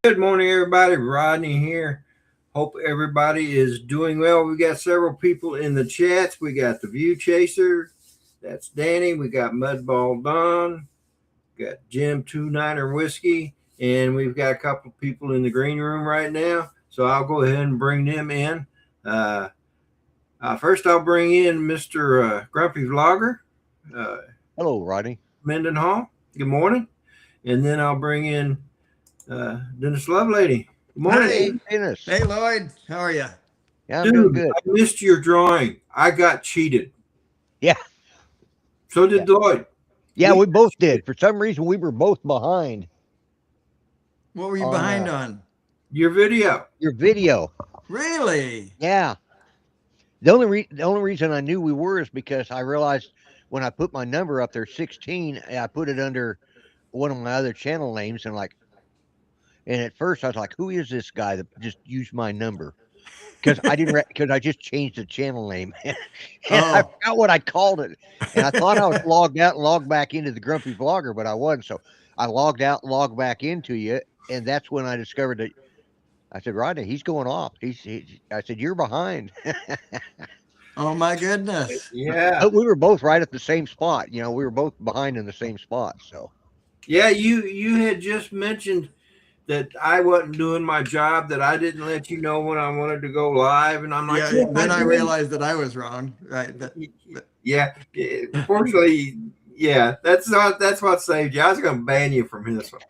Good morning, everybody. Rodney here. Hope everybody is doing well. We got several people in the chats. We got the View Chaser. That's Danny. We got Mudball Don. Got Jim Two Niner Whiskey. And we've got a couple people in the green room right now. So I'll go ahead and bring them in. Uh, First, I'll bring in Mr. Grumpy Vlogger. Hello, Rodney. Mendenhall. Good morning. And then I'll bring in Dennis Lovelady. Good morning. Hey, Dennis. Hey, Lloyd. How are you? Yeah, I'm Dude, doing good. I missed your drawing. I got cheated. Yeah. So did Lloyd. Yeah, we both did. For some reason, we were both behind. What were you behind on? Your video. Your video. Really? Yeah. The only reason I knew we were is because I realized when I put my number up there, 16, I put it under one of my other channel names, and at first I was like, "Who is this guy that just used my number?" Because because I just changed the channel name, and I forgot what I called it, and I thought I was logged out and logged back into the Grumpy Vlogger, but I wasn't. So I logged out, and logged back into you, and that's when I discovered that. I said, Rodney, he's going off. I said, you're behind. Oh my goodness. Yeah. But we were both right at the same spot. You know, we were both behind in the same spot. So. Yeah, you had just mentioned that I wasn't doing my job, that I didn't let you know when I wanted to go live, and I'm like, yeah. Then I realized that I was wrong. Right. Yeah. Fortunately, yeah. That's what saved you. I was going to ban you from this one.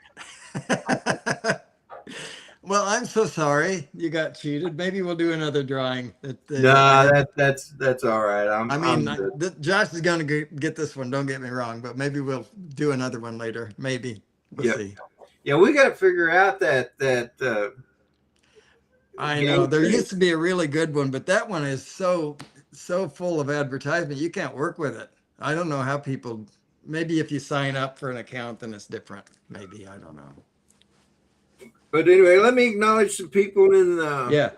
Well, I'm so sorry you got cheated. Maybe we'll do another drawing. No, that's all right. Josh is going to get this one. Don't get me wrong, but maybe we'll do another one later. Maybe we'll see. Yeah, we got to figure out that. I know there used to be a really good one, but that one is so full of advertisement. You can't work with it. I don't know how people. Maybe if you sign up for an account, then it's different. Maybe I don't know. But anyway, let me acknowledge some people in the. Yeah.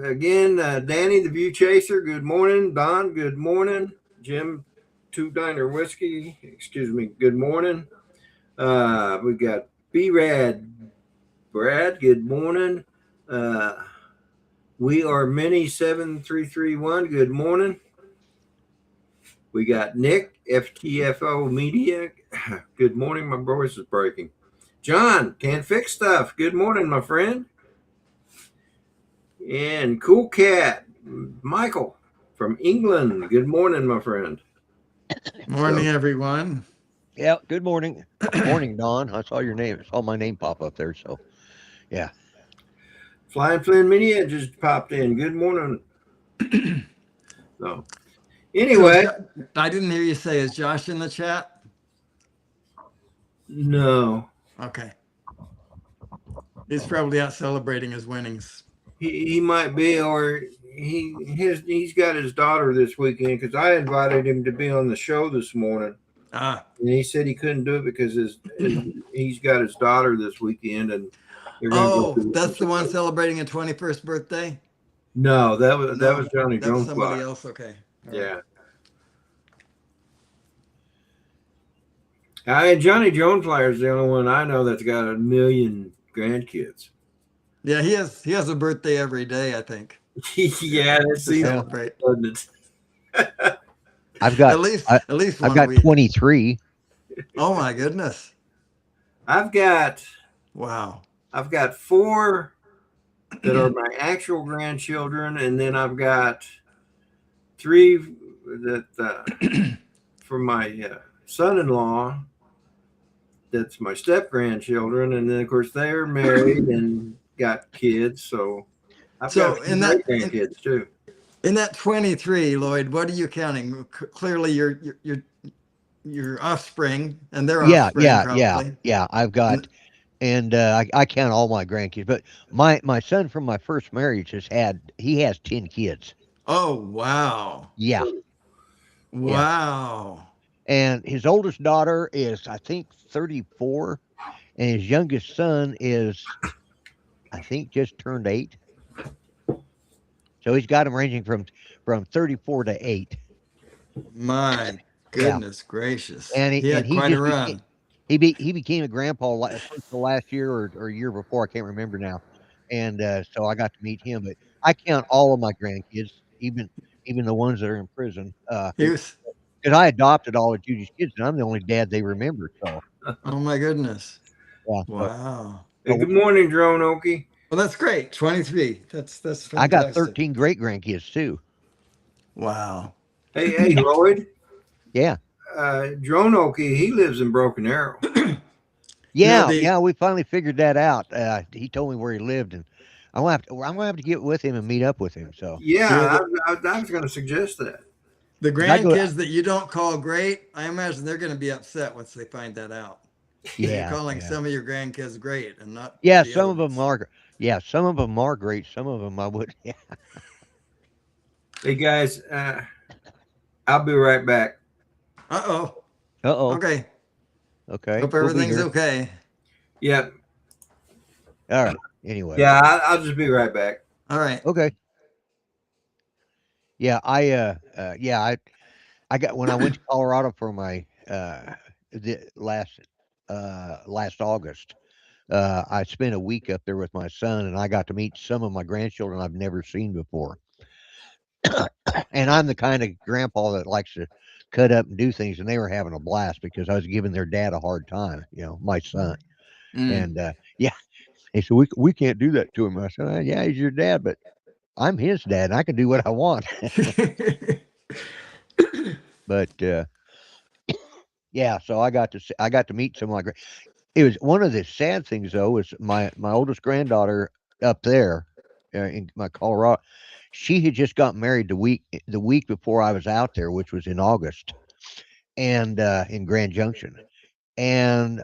Again, Danny, the View Chaser. Good morning, Don. Good morning, Jim, Two Diner Whiskey. Excuse me. Good morning. We got B-Rad, Brad. Good morning. We are Mini 7331. Good morning. We got Nick, FTFO Media. Good morning. My voice is breaking. John, Can't Fix Stuff. Good morning, my friend. And Cool Cat, Michael from England. Good morning, my friend. Morning, everyone. Yeah, good morning. Morning, Don. I saw your name. I saw my name pop up there. So, yeah. Flying Flynn Media just popped in. Good morning. So, anyway. I didn't hear you say, is Josh in the chat? No. Okay. He's probably out celebrating his winnings. He might be, or he's got his daughter this weekend, because I invited him to be on the show this morning. And he said he couldn't do it because he's got his daughter this weekend, and that's the one celebrating a 21st birthday? No, that was Johnny Drone Flyer. Somebody else. Okay. Yeah. Johnny Drone Flyer is the only one I know that's got 1 million grandkids. Yeah, he has a birthday every day, I think. Yeah, that seems celebrate. I've got at least one. I've got 23. Oh my goodness! I've got 4 that are my actual grandchildren, and then I've got 3 that from my son-in-law. That's my step grandchildren, and then of course they're married and got kids. So I've got great grandkids too. In that 23, Lloyd, what are you counting? Clearly, your offspring and their offspring. Yeah. I've got, and I count all my grandkids. But my son from my first marriage has 10 kids. Oh wow! Yeah. Wow. And his oldest daughter is, I think, 34, and his youngest son is, I think, just turned 8. So he's got them ranging from 34 to 8. My goodness gracious! And he had quite a run. he became a grandpa first the last year or year before, I can't remember now, and so I got to meet him. But I count all of my grandkids, even the ones that are in prison, He was, because I adopted all of Judy's kids, and I'm the only dad they remember. So oh my goodness. yeah, Wow. Hey, good morning, Drone Okie. Well, that's great. 23. That's I got fantastic. 13 great grandkids too. Wow. Hey, Lloyd. Yeah, Drone Okie, he lives in Broken Arrow. No, yeah, the yeah. We finally figured that out. He told me where he lived, and I'm gonna have to get with him and meet up with him. So you know Yeah, the I was going to suggest that. the 'cause I go, grandkids that you don't call great, I imagine they're going to be upset once they find that out. You're yeah, calling yeah. some of your grandkids great and not Yeah, the some other of them ones. are. Yeah, some of them are great. Some of them I would. Yeah. Hey, guys, I'll be right back. Uh-oh. Uh oh. Okay. Okay, Hope we'll be everything's here. okay. Yeah, All right. Anyway. yeah, I'll just be right back. All right. Okay. Yeah, yeah, I got when I went to Colorado for my last August. I spent a week up there with my son, and I got to meet some of my grandchildren I've never seen before. And I'm the kind of grandpa that likes to cut up and do things, and they were having a blast because I was giving their dad a hard time, my son. Mm. And yeah, he said we can't do that to him. I said, yeah, he's your dad, but I'm his dad, and I can do what I want. But yeah, so I got to meet some of my it was one of the sad things though was my oldest granddaughter up there in my Colorado. She had just got married the week before I was out there, which was in August, and in Grand Junction. And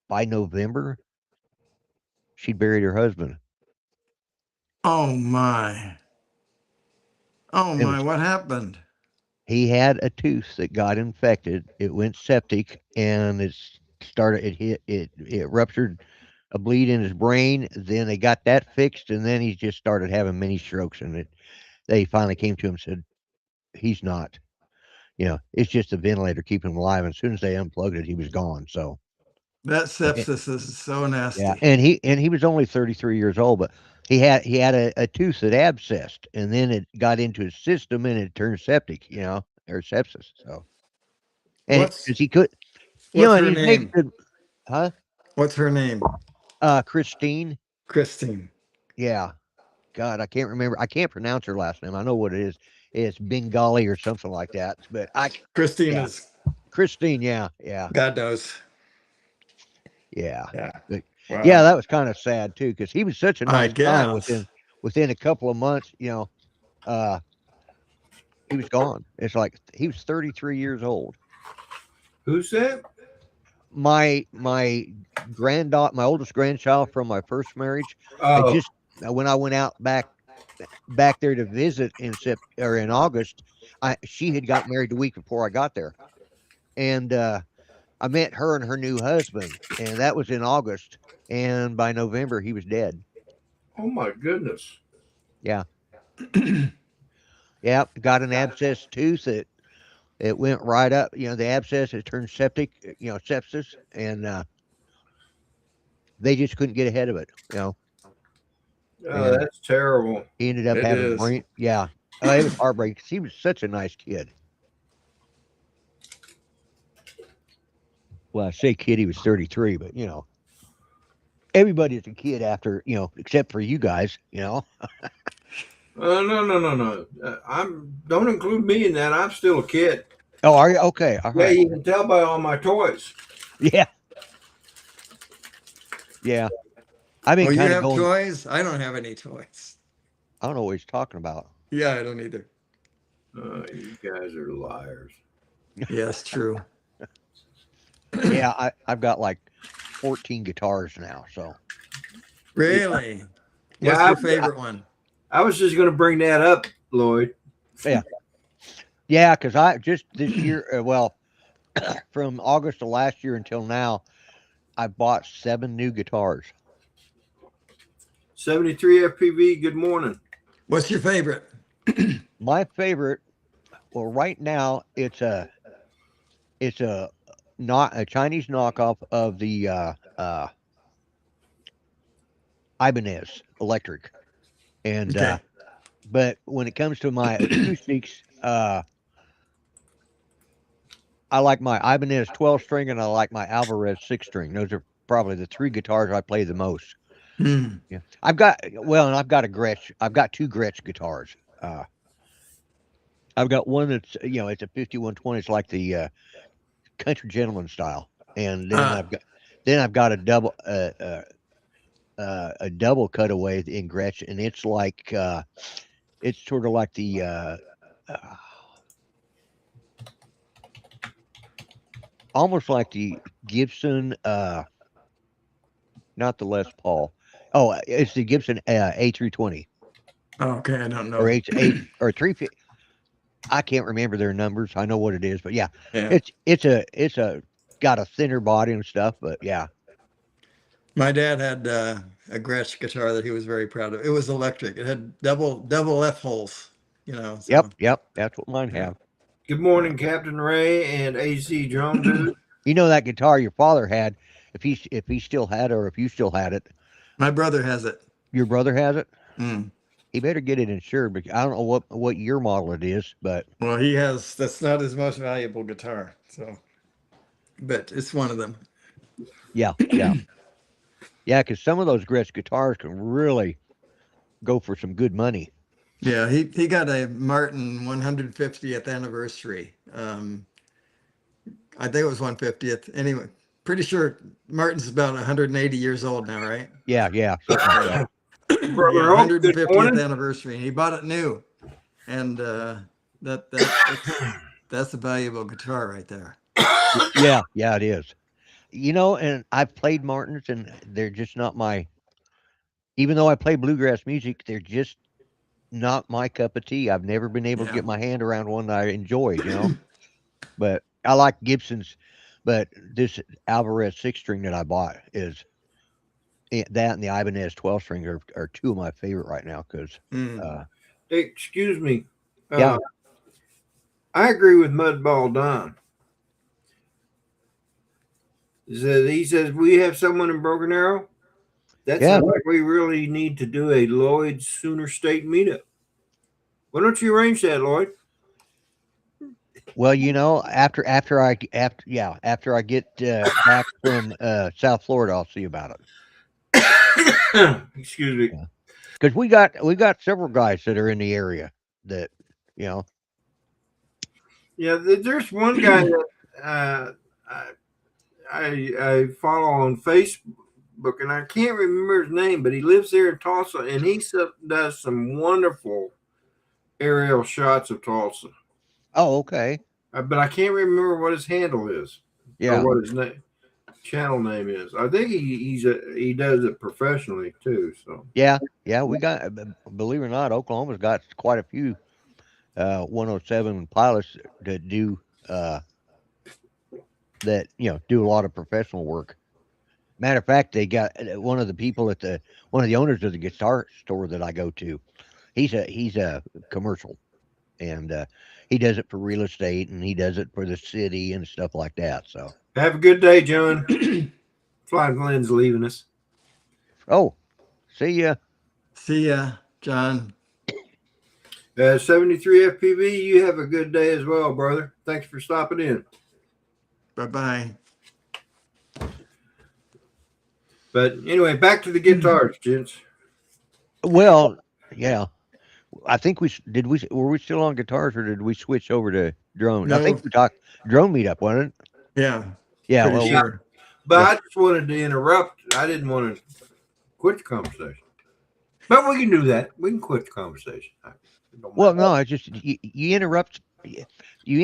by November, she'd buried her husband. Oh my. Oh It my, was what happened? He had a tooth that got infected. It went septic, and it ruptured a bleed in his brain. Then they got that fixed, and then he just started having mini strokes. And they finally came to him and said he's not. It's just a ventilator keeping him alive. And as soon as they unplugged it, he was gone. So That eh, sepsis is so yeah, nasty. and he was only 33 years old, but he had a tooth that abscessed, and then it got into his system, and it turned septic. Or sepsis. So and What's because he could, what's and her he's making name? good, huh? What's her name? Christine. Christine. Yeah. God, I can't remember. I can't pronounce her last name. I know what it is. It's Bengali or something like that. But Christine yeah, is Christine. Yeah, yeah, God knows. yeah. Yeah. But yeah, Wow. that was kind of sad too because he was such a I nice guy. guess. Within a couple of months, uh, he was gone. It's like he was 33 years old. Who's that? My granddaughter, my oldest grandchild from my first marriage, had Oh, just when I went out back there to visit in August, she had got married the week before I got there, and I met her and her new husband, and that was in August, and by November he was dead. oh my goodness. Yeah, yeah, got an abscess tooth that it went right up. The abscess it turned septic, sepsis, and they just couldn't get ahead of it. Oh, And that's terrible. he ended up It having is. brain. Yeah, it was heartbreaking 'cause he was such a nice kid. Well, I say kid, he was 33, but everybody's a kid after, except for you guys. No, no, no, no. I'm don't include me in that. I'm still a kid. Oh, are you? Okay. All Yeah, right. you can tell by all my toys. Yeah. Yeah. I've Oh, been you kind of have going, toys? I don't have any toys. I don't know what he's talking about. Yeah, I don't either. You guys are liars. Yes, true. Yeah. I've got like 14 guitars now. So, yeah. Really? Yeah, What's your favorite one? I was just going to bring that up, Lloyd. Yeah. Yeah. Cause I just this year, well, from August of last year until now, I bought 7 new guitars. 73 FPV. Good morning. What's your favorite? My favorite, well, right now it's a not a Chinese knockoff of the Ibanez electric. And Okay. but when it comes to my acoustics, I like my Ibanez 12 string and I like my Alvarez 6 string. Those are probably the three guitars I play the most. Hmm. Yeah. I've got a Gretsch. I've got two Gretsch guitars. I've got one that's it's a 5120. It's like the country gentleman style. And Ah, then I've got a double cutaway in Gretsch, and it's like it's sort of like the uh, almost like the Gibson, not the Les Paul. Oh, it's the Gibson A320 okay. I don't or know. H or 350. I can't remember their numbers. I know what it is, but yeah, Yeah. it's a got a thinner body and stuff, but yeah. My dad had a Gretsch guitar that he was very proud of. It was electric. It had double F holes, Yep, so yep, that's what mine yeah. have. Good Yeah. morning, Captain Ray and AC Drone Dude. You know that guitar your father had, if he still had it or if you still had it, My brother has it. your brother has it. Mm. He better get it insured because I don't know what year model it is, but Well, that's not his most valuable guitar. So, but it's one of them. yeah, yeah, yeah. Because some of those Gretsch guitars can really go for some good money. Yeah, he got a Martin 150th anniversary. I think it was 150th. Anyway, pretty sure Martin's about 180 years old now, right? Yeah, yeah, something like that. Yeah, Brother Hope, good 150th morning. anniversary. And he bought it new, and that's a valuable guitar right there. Yeah, yeah, it is. And I've played Martins, and they're just not my. Even though I play bluegrass music, they're just not my cup of tea. I've never been able to Yeah. get my hand around one that I enjoyed. But I like Gibson's. But this Alvarez 6 string that I bought is that and the Ibanez 12 string are two of my favorite right now because, Mm. uh, Hey, excuse me. yeah, I agree with Mudball Don. He says we have someone in Broken Arrow. That yeah. sounds like we really need to do a Lloyd Sooner State meetup. Why don't you arrange that, Lloyd? Well, after I get back from South Florida, I'll see about it. Excuse me. Yeah, because we got several guys that are in the area that you know. Yeah, there's one guy that I, I follow on Facebook, and I can't remember his name, but he lives there in Tulsa, and he does some wonderful aerial shots of Tulsa. Oh, okay. But I can't remember what his handle is or Yeah, what his channel name is. I think he does it professionally too. So yeah, yeah. We got, believe it or not, Oklahoma's got quite a few 107 pilots that uh, do a lot of professional work. Matter of fact, they got one of the people one of the owners of the guitar store that I go to. He's a commercial, and he does it for real estate, and he does it for the city and stuff like that. So, have a good day, John. Flying Glenn's leaving us. oh, see ya. See ya, John. 73 FPV, you have a good day as well, brother. Thanks for stopping in. Bye bye. But anyway, back to the guitars, gents. Well, yeah. I think were we still on guitars or did we switch over to drone? I think No, we talked drone meetup, wasn't it? yeah, Yeah. pretty Well, Yeah, sure. but yeah. I just wanted to interrupt. I didn't want to quit the conversation. But we can do that. We can quit the conversation. It don't Well, matter. no, I just you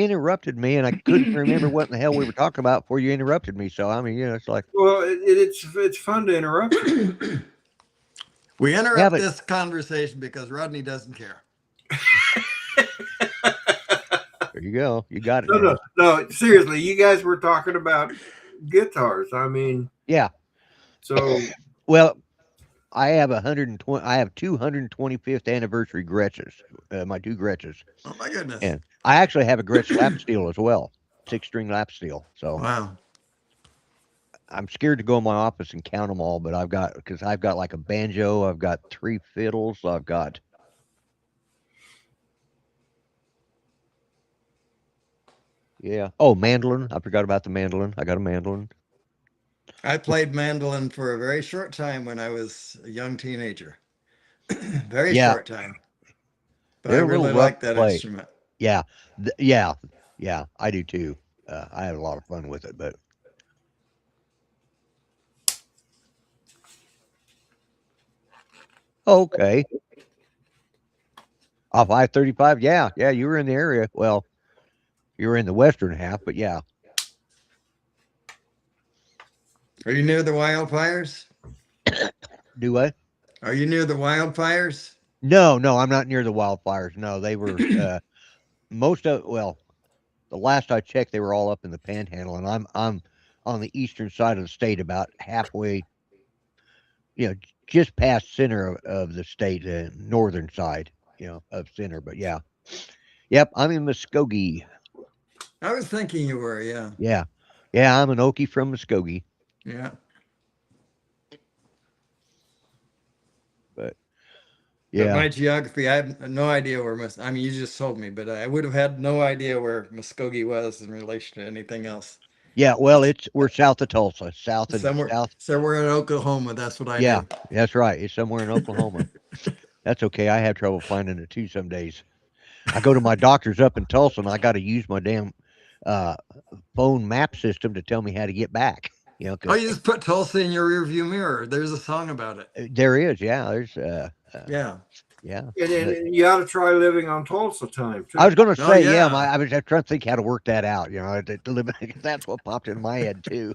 interrupted me, and I couldn't remember what in the hell we were talking about before you interrupted me. So I mean, it's like, Well, it's fun to interrupt you. We yeah, interrupt but this conversation because Rodney doesn't care. there you go, you got it No, now. no, no. Seriously, you guys were talking about guitars. I mean, Yeah. so Well, I have 120. I have 225th anniversary Gretches, my two Gretches, Oh my goodness. and I actually have a Gretsch lap steel as well, 6 string lap steel. So Wow. I'm scared to go in my office and count them all, but because I've got like a banjo, I've got 3 fiddles, I've got. Yeah. Oh, mandolin. I forgot about the mandolin. I got a mandolin. I played mandolin for a very short time when I was a young teenager. Very Yeah, short time. But I they're a little really rough like to that play. instrument. Yeah, yeah, yeah. I do too. I had a lot of fun with it, but okay. Off I-35. Yeah, yeah. You were in the area. Well, you were in the western half, but yeah. Are you near the wildfires? Do I? Are you near the wildfires? No, no. I'm not near the wildfires. No, they were most of. Well, the last I checked, they were all up in the Panhandle, and I'm on the eastern side of the state, about halfway. Just past center of the state, northern side. Of center. But yeah, yep. I'm in Muskogee. I was thinking you were, yeah. Yeah, yeah. I'm an Okie from Muskogee, Yeah. but But yeah, my geography, I have no idea where I mean, you just told me, but I would have had no idea where Muskogee was in relation to anything else. yeah. Well, we're south of Tulsa, south and Somewhere, south. somewhere in Oklahoma, that's what I Yeah, knew. that's right. It's somewhere in Oklahoma. That's okay. I have trouble finding it too some days. I go to my doctor's up in Tulsa, and I got to use my damn uh, phone map system to tell me how to get back. Oh, Because you just put Tulsa in your rearview mirror. There's a song about it. there is, yeah, there's, Yeah. yeah. But And you ought to try living on Tulsa time I was too. going to Oh, say, yeah, yeah. I was just trying to think how to work that out. That's what popped in my head too.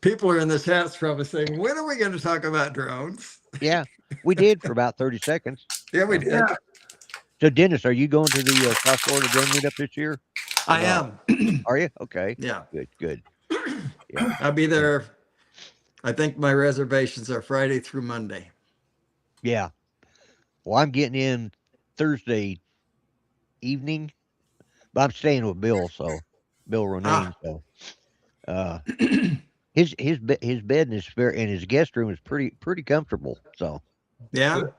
People are in the chats probably saying, when are we going to talk about drones? Yeah, we did for about 30 seconds. Yeah, we So, did. so Dennis, are you going to the South Florida drone meetup this year or I not? am. Are you? Okay, Yeah. good, good. Yeah, I'll be there. I think my reservations are Friday through Monday. yeah. Well, I'm getting in Thursday evening, but I'm staying with Bill, so Bill Ronayne. Ah, So uh, his bed and his guest room is pretty comfortable. So yeah, Good.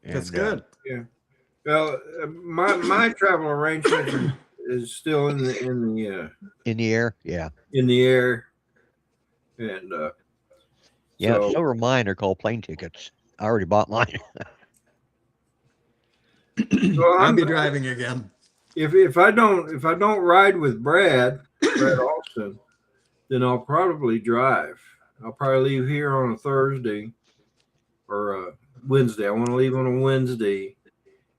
that's and good. Yeah. Well, my travel arrangement is still in the air, yeah, in the air, and yeah. so So are mine. They're called plane tickets. I already bought mine. well, I'll be driving again. if I don't ride with Brad Austin, then I'll probably drive. I'll probably leave here on a Thursday or a Wednesday. I want to leave on a Wednesday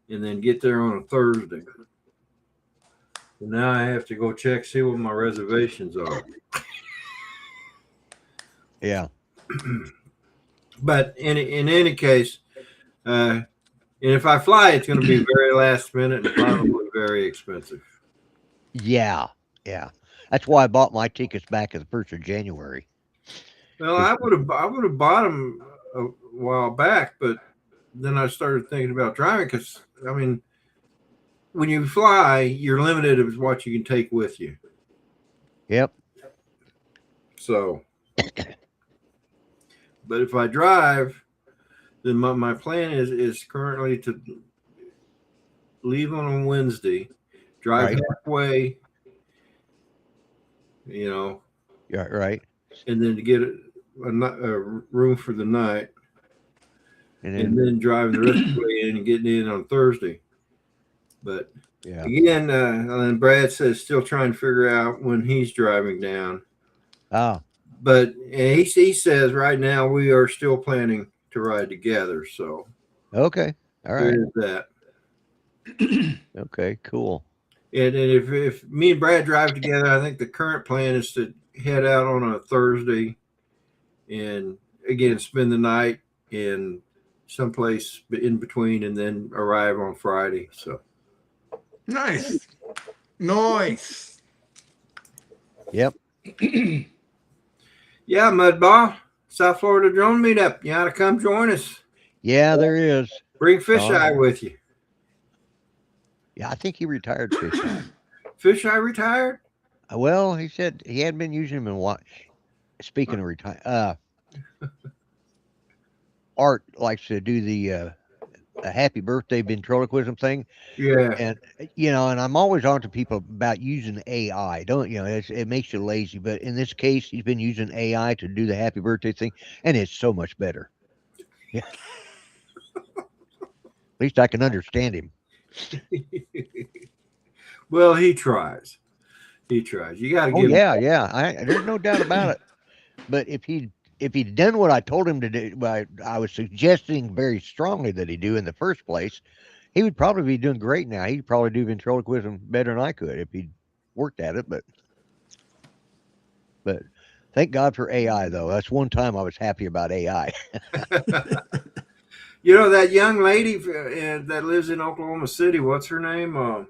and then get there on a Thursday. And now I have to go see what my reservations are. Yeah, But in any case, and if I fly, it's going to be very last minute and probably very expensive. yeah, yeah. That's why I bought my tickets back at the 1st of January. Well, 'Cause- I would have bought them a while back, but then I started thinking about driving because I mean, when you fly, you're limited of what you can take with you. Yep. So, but if I drive, then my plan is currently to leave on a Wednesday, drive Right. halfway, Yeah. Right. and then to get a room for the night, And and then then drive the rest of the way in and getting in on Thursday. But yeah. again, and Brad says still trying to figure out when he's driving down. Ah. But he says right now we are still planning to ride together. So Okay. All right. there is that. Okay. Cool. And if me and Brad drive together, I think the current plan is to head out on a Thursday and again spend the night in someplace in between and then arrive on Friday. So Nice. Nice. Yep. yeah, Mudball, South Florida Drone Meetup. You ought to come join us. Yeah, there is. Bring Fisheye with you. Yeah, I think he retired Fisheye. Fisheye retired? Well, he said he hadn't been using them in what. Speaking of Art likes to do the a happy birthday ventriloquism thing, Yeah. and and I'm always on to people about using AI. Don't it makes you lazy, but in this case, he's been using AI to do the happy birthday thing, and it's so much better. Yeah, at least I can understand him. Well, he tries. He tries. You got to Oh give him. yeah, yeah. There's no doubt about it. But if he'd done what I told him to do, what I was suggesting very strongly that he do in the first place, he would probably be doing great now. He'd probably do ventriloquism better than I could if he'd worked at it. But thank God for AI though. That's one time I was happy about AI. You know that young lady that lives in Oklahoma City. What's her name?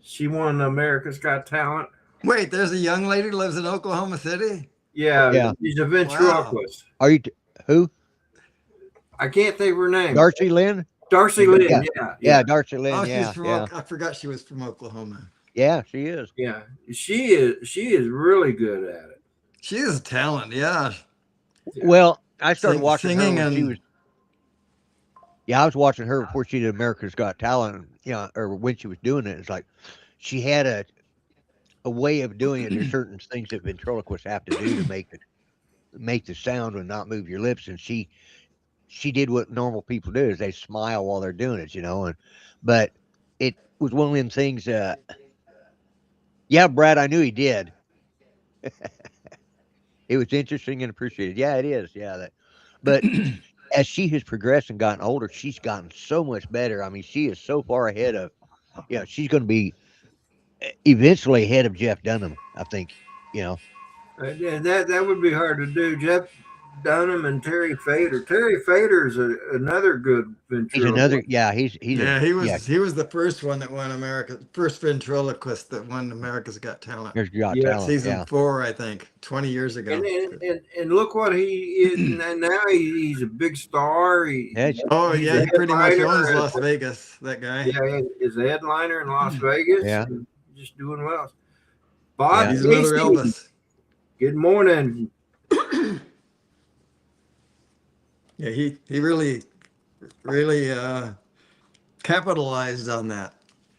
She won America's Got Talent. Wait, there's a young lady who lives in Oklahoma City? Yeah, Yeah. she's a Wow. ventriloquist. Are you who? I can't think of her name. Darcy Lynn? Darcy Lynn. Yeah. Yeah, Yeah, yeah, Darcy Lynn. Oh, she's Yeah, from yeah. I forgot she was from Oklahoma. Yeah, she is. yeah. She is really good at it. She is a talent, yeah. Yeah. Well, I started watching her Singing when she and was. Yeah, I was watching her before she did America's Got Talent. Or when she was doing it. It's like she had a way of doing it. There's certain things that ventriloquists have to do to make the sound and not move your lips. And she did what normal people do is they smile while they're doing it, but it was one of them things. Yeah, Brad, I knew he did. It was interesting and appreciated. Yeah, it is. Yeah, but as she has progressed and gotten older, she's gotten so much better. I mean, she is so far ahead of. Yeah, she's going to be eventually ahead of Jeff Dunham. I think. You know, Yeah, that would be hard to do. Jeff Dunham and Terry Fader. Terry Fader is another good he's another. ventriloquist. Yeah, he's a yeah, he yeah. was he was the first one that won first ventriloquist that won America's Got Talent. There's got Yeah, talent. Season Yeah, 4, I think, 20 years and ago. and look what he is now. He's a big star. yeah, Oh He's yeah, a he pretty much owns headliner. Las Vegas, that guy. Yeah, he's a headliner in Las Vegas yeah, and just doing well. yeah. Bob He's another Casey, Elvis. good morning. Yeah, he really capitalized on that.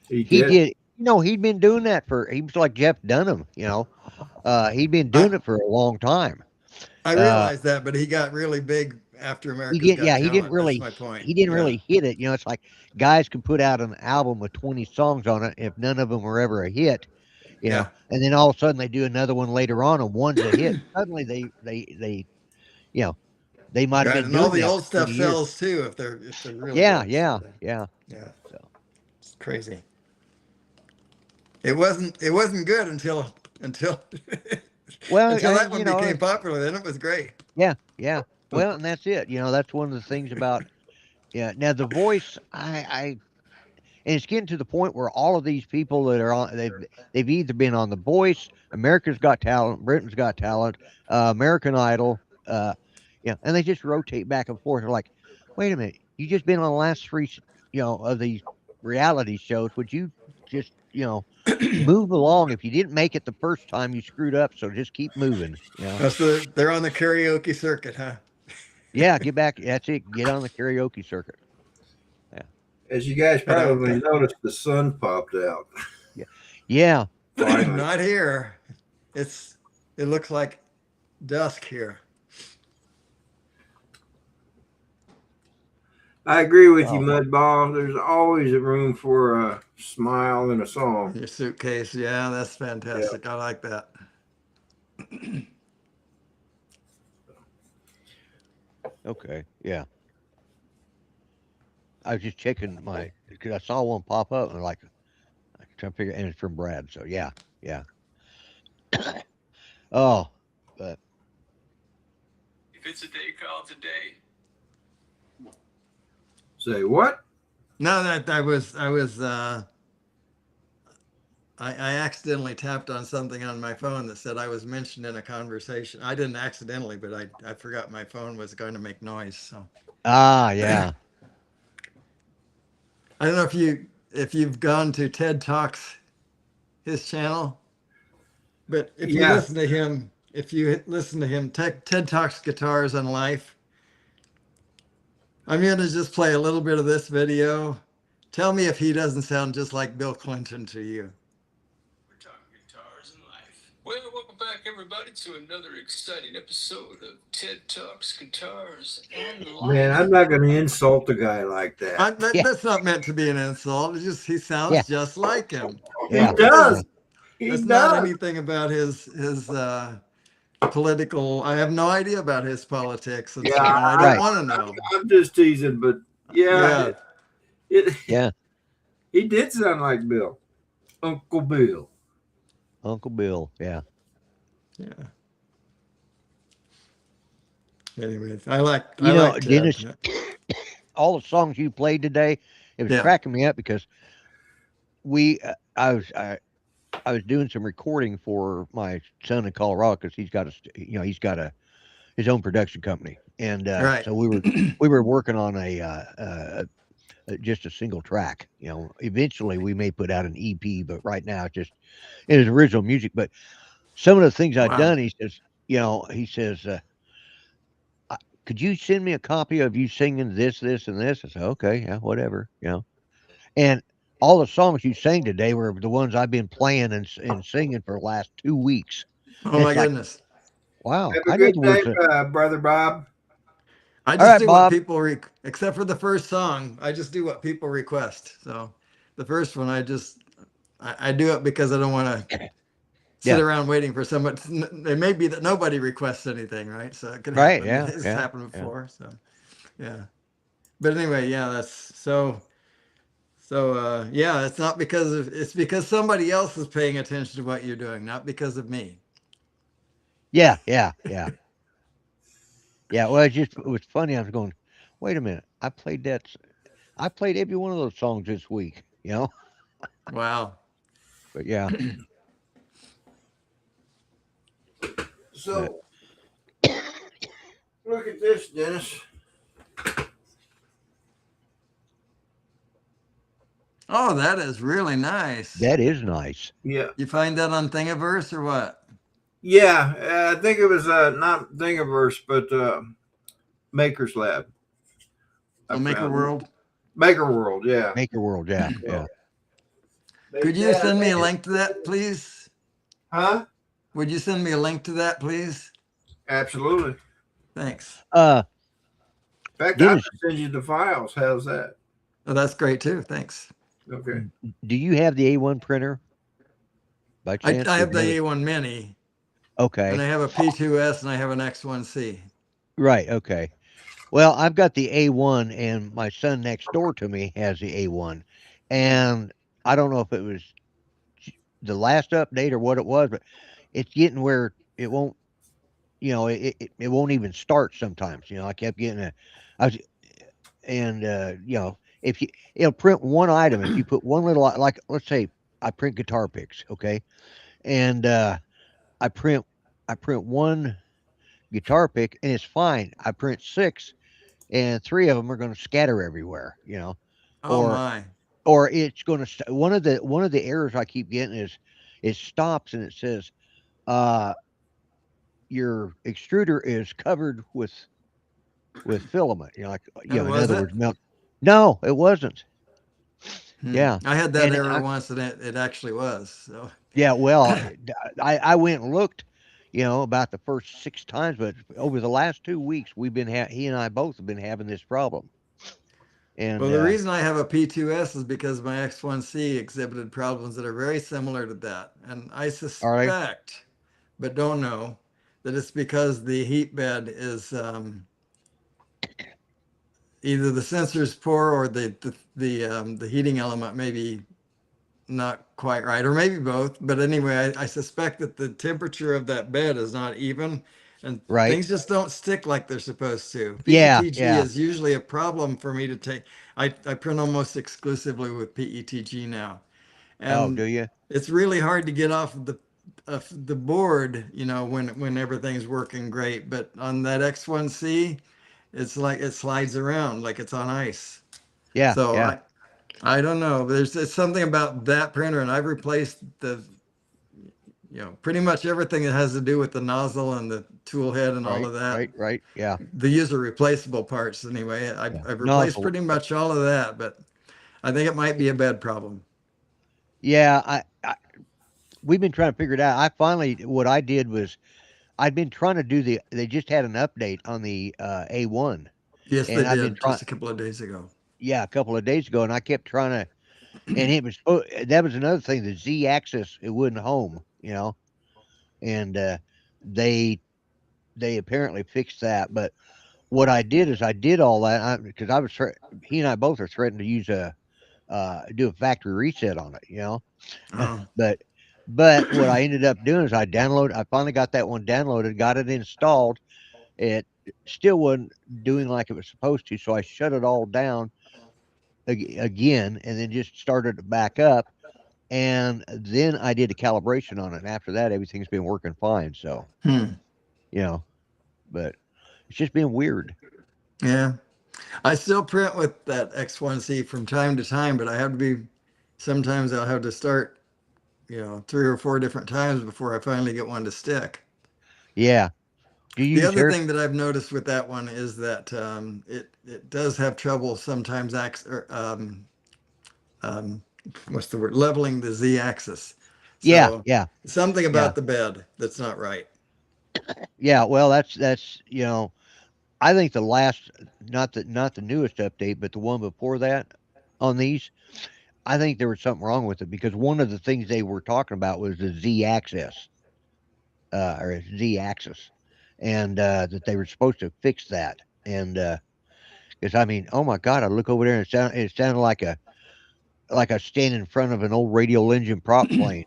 He He did. did. He'd been doing that for. He was like Jeff Dunham. He'd been I doing it for a long time. I Uh, realized that, but he got really big after he America's did. Got Yeah, he didn't Talent. That's really. my point. He didn't Yeah. really hit it. It's like guys can put out an album with 20 songs on it if none of them were ever a hit. Yeah. And then all of a sudden they do another one later on, and one's a hit. Suddenly they you know they might have Right. been And all doing the that old for 20 stuff years. sells too if they're really Yeah, good. yeah, So yeah. yeah. So It's crazy. It wasn't good until well, until that one became popular. Then it was great. yeah, yeah. Well, and that's it. That's one of the things about. Yeah. Now the voice, and it's getting to the point where all of these people that are on, they've either been on The Voice, America's Got Talent, Britain's Got Talent, American Idol, and they just rotate back and forth. They're like, wait a minute, you just been on the last three, of these reality shows. Would you just, move along? If you didn't make it the first time, you screwed up. So just keep moving. So they're on the karaoke circuit, huh? Yeah, get back. That's it. Get on the karaoke circuit. Yeah, As you guys probably Karaoke. noticed, the sun popped out. yeah, yeah. Finally. Not here. It looks like dusk here. I agree with you, Wow. Mudball. There's always a room for a smile and a song. Your suitcase. Yeah, that's Yeah. fantastic. I like that. Okay. Yeah. I was just checking because I saw one pop up and like I trying to figure, and it's from Brad. So yeah, yeah. Oh, but If it's a day, call it a day. Say what? No, that I accidentally tapped on something on my phone that said I was mentioned in a conversation. I didn't accidentally, but I forgot my phone was going to make noise. So yeah. I don't know if you've gone to TED Talks, his channel. But if you Yeah, listen to him, TED Talks Guitars and Life. I'm going to just play a little bit of this video. Tell me if he doesn't sound just like Bill Clinton to you. We're talking guitars and life. Well, welcome back, everybody, to another exciting episode of TED Talks Guitars and man, Life. I'm not going to insult a guy like that. Yeah. That's not meant to be an insult. It's just he Yeah. sounds just like him. He Yeah. does. He It's not does. anything about his political. I have no idea about his politics and Yeah, stuff, and I don't Right. want to know. I'm just teasing, but yeah, Yeah. Yeah. he did sound like Bill, Uncle Bill. Uncle Bill. Yeah. Yeah. Anyways, I like Ted. Dennis, all the songs you played today, it was Yeah. cracking me up because I was doing some recording for my son in Colorado because he's got his own production company, and Right. so we were working on just a single track. Eventually we may put out an EP, but right now it's just it is original music. But some of the things I've Wow. done, he says, could you send me a copy of you singing this, and this? I said, okay, yeah, whatever, And all the songs you sang today were the ones I've been playing and singing for the last 2 weeks. Oh my It's like, goodness. wow, Have I a know good the day, words. Brother Bob. I All just right, do Bob. what people except for the first song. I just do what people request. So the first one, I do it because I don't want to sit Yeah. around waiting for someone. It may be that nobody requests anything, right? So it could Right, happen. yeah, It's yeah, happened yeah. before. So yeah. But anyway, yeah, that's so. So yeah, it's because somebody else is paying attention to what you're doing, not because of me. Yeah. Well, it was funny. I was going, wait a minute. I played every one of those songs this week, Wow. but yeah. So look at this, Dennis. Oh, that is really nice. That is nice. Yeah, You find that on Thingiverse or what? yeah. I think it was not Thingiverse, but Maker's Lab. Oh, Maker World. Maker World. Yeah. Maker World, yeah. Could you send me a link to that, please? Huh? Would you send me a link to that, please? Absolutely. Thanks. In fact, I Dennis, can send you the files. How's that? Oh, that's great too. Thanks. Okay. do you have the A1 printer by I chance? have the A1 Mini, Okay. and I have a P2S, and I have an X1C. Right. Okay. Well, I've got the A1, and my son next door to me has the A1, and I don't know if it was the last update or what it was, but it's getting where it won't. It won't even start sometimes. I kept getting I was, and if it'll print one item if you put one little, like, let's say I print guitar picks, okay, and I print one guitar pick and it's fine. I print 6 and 3 of them are going to scatter everywhere, Oh or my. or it's going to one of the errors I keep getting is it stops and it says your extruder is covered with filament, in Was other it? words, melt. No, it wasn't. Yeah. I had that And error once, and it actually was. So Yeah, well, I went and looked, about the first 6 times, but over the last 2 weeks, he and I both have been having this problem. And well, the reason I have a P2S is because my X1C exhibited problems that are very similar to that, and I suspect, but don't know, that it's because the heat bed is either the sensor's poor or the heating element maybe not quite right, or maybe both. But anyway, I suspect that the temperature of that bed is not even, and Right. things just don't stick like they're supposed to. Yeah, PETG yeah. is usually a problem for me to take. I print almost exclusively with PETG now, Oh, and do you? it's really hard to get off of the board, when everything's working great. But on that X1C, it's like it slides around like it's on ice. Yeah, So yeah. I don't know. There's something about that printer, and I've replaced pretty much everything that has to do with the nozzle and the tool head and all Right, of that. right. Yeah. The user replaceable parts anyway. Yeah. I've replaced Nozzle. pretty much all of that, but I think it might be a bed problem. Yeah, we've been trying to figure it out. What I did was I'd been trying to they just had an update on the A1, Yes, they and I've been did trying, just a couple of days ago. yeah, a couple of days ago, and I kept trying to, and that was another thing, the Z axis, it wouldn't home, and they apparently fixed that. But what I did is I did all that because he and I both are threatening to use do a factory reset on it. Oh, But what I ended up doing is I finally got that one downloaded, got it installed. It still wasn't doing like it was supposed to, so I shut it all down again and then just started it back up. And then I did a calibration on it. And after that, everything's been working fine. So, you know, but it's just been weird. yeah. I still print with that X1C from time to time, but sometimes I'll have to start, 3 or 4 different times before I finally get one to stick. Yeah. Do you The use other thing that I've noticed with that one is that it does have trouble sometimes what's the word? Leveling the Z axis. Yeah. So Yeah. something Yeah. about the bed that's not right. Yeah. Well, that's, I think the last, not the newest update, but the one before that on these, I think there was something wrong with it because one of the things they were talking about was the Z axis, or Z axis, and that they were supposed to fix that. And because I mean, oh my God, I look over there and it sounded like I stand in front of an old radial engine prop plane.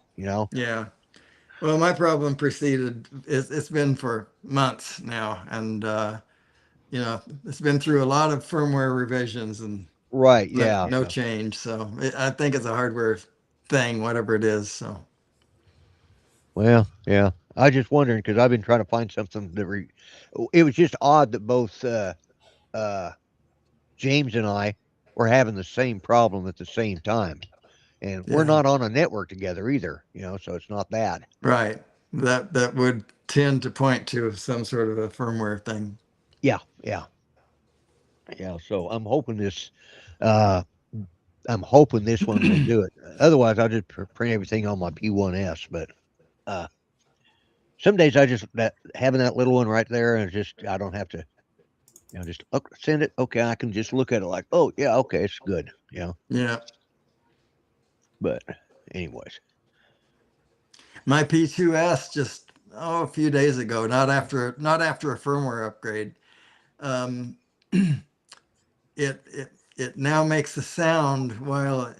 Yeah. Well, my problem it's been for months now, and it's been through a lot of firmware revisions and Right? Yeah. no change. So I think it's a hardware thing, whatever it is. So Well, yeah. I just wondering because I've been trying to find something it was just odd that both uh, James and I were having the same problem at the same time. And we're yeah, not on a network together either, so it's not bad. right. That would tend to point to some sort of a firmware thing. Yeah, yeah, yeah. So uh, I'm hoping this one will do it. Otherwise, I'll just print everything on my P1S. But uh, some days having that little one right there, and I don't have to, just send it. Okay, I can just look at it like, oh yeah, okay, it's good. Yeah. But anyways, My P2S just a few days ago, not after a firmware upgrade, um, it now makes a sound while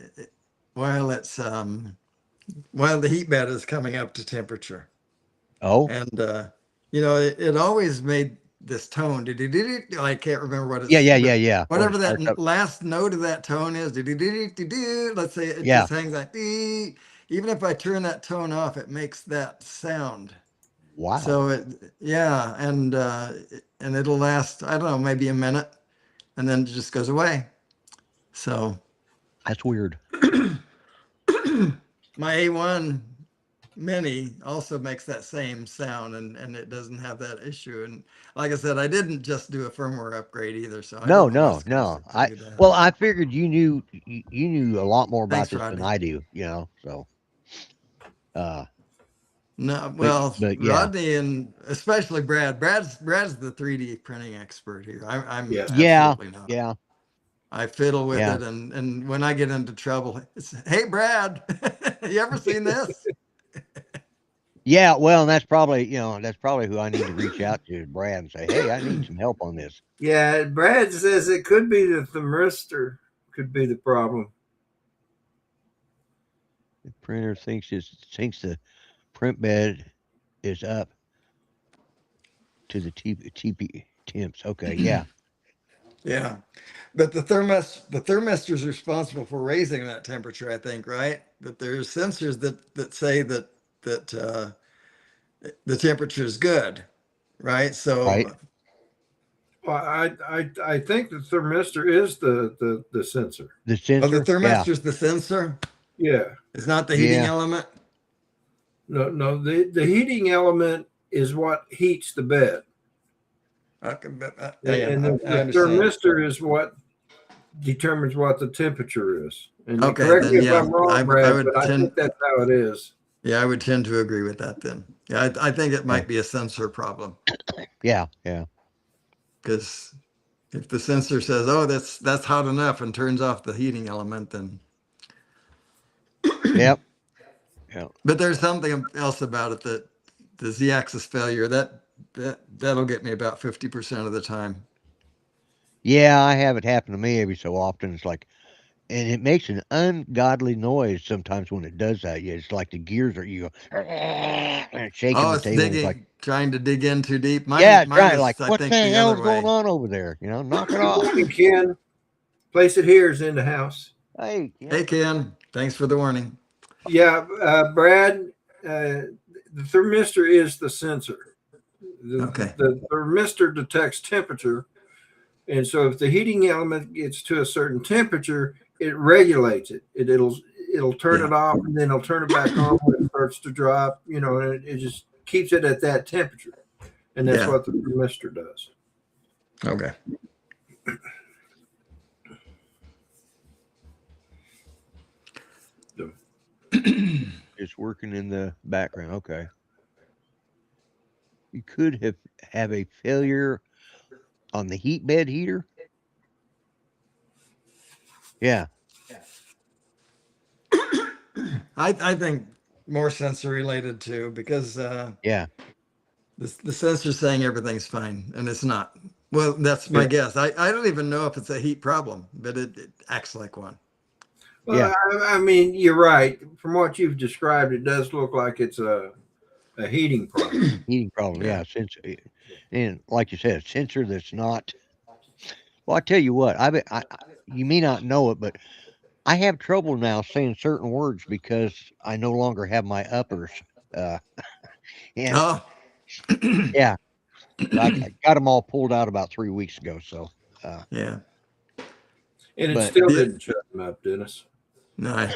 it's while the heat bed is coming up to temperature. oh And it always made this tone. I can't remember what it's. yeah. When it Whatever starts that up, last note of that tone is. Let's say it yeah. just hangs like. Even if I turn that tone off, it makes that sound. Wow, So yeah, and it'll last, I don't know, maybe a minute, and then it just goes away. So that's weird. my A1 Mini also makes that same sound, and it doesn't have that issue. And like I said, I didn't just do a firmware upgrade either, so I No, don't know no, what's going no. to do that. Well, I figured you knew a lot more about Thanks, this than Rodney. I do. So, uh, No, but well, yeah, Rodney and especially Brad. Brad's the 3D printing expert here. I'm Yeah. yeah, absolutely not. yeah, I fiddle with yeah, it, and when I get into trouble, it's, hey, Brad, you ever seen this? yeah. Well, and that's probably who I need to reach out to, Brad, and say, hey, I need some help on this. Yeah, Brad says it could be the thermistor could be the problem. The printer thinks the print bed is up to the TP temps. Okay, yeah, Yeah, but the thermistor is responsible for raising that temperature, I think, right? But there's sensors that say that the temperature is good, right? right. So, Well, I think the thermistor is the sensor. The the sensor, yeah, thermistor is the sensor. Yeah. It's not the heating yeah. element. No. The heating element is what heats the bed, Okay, but, and I the understand. thermistor is what determines what the temperature is. And Okay, correct then me if yeah, I'm wrong, I Brad, would but I tend. think that's how it is. Yeah, I would tend to agree with that then. Yeah, I think it Yeah. might be a sensor problem Yeah. because if the sensor says, "Oh, that's hot enough," and turns off the heating element, then. Yep. Yep. But there's something else about it that the Z-axis failure that'll get me about 50% of the time. Yeah, I have it happen to me every so often. It's like, and it makes an ungodly noise sometimes when it does that. Yeah, it's like the gears are you go, and it's shaking Oh, the it's table. It's like, trying to dig in too deep. yeah, Mine trying like, is, I what the think, the other hell's going way. on over there? You know, knock it off. And Ken, place it here is in the house. Hey, Hey, Ken, thanks for the warning. Yeah, Brad, the thermistor is the sensor. Okay. The thermistor detects temperature. And so if the heating element gets to a certain temperature, it regulates it. It'll turn it off and then it'll turn it back on when it starts to drop, and it just keeps it at that temperature. And that's what the thermistor does. Okay. it's working in the background. Okay. You could have a failure on the heat bed heater. Yeah. I think more sensor related too, because Yeah. the sensor's saying everything's fine and it's not. Well, that's my guess. I don't even know if it's a heat problem, but it acts like one. Well, Yeah. I mean, you're right. From what you've described, it does look like it's a heating problem. Heating problem. Yeah. Yeah. Sensor. And like you said, a sensor that's not. Well, I tell you what, you may not know it, but I have trouble now saying certain words because I no longer have my uppers. Uh, and Oh, yeah, I got them all pulled out about 3 weeks ago. So, yeah. And it but still didn't shut them up, Dennis. No,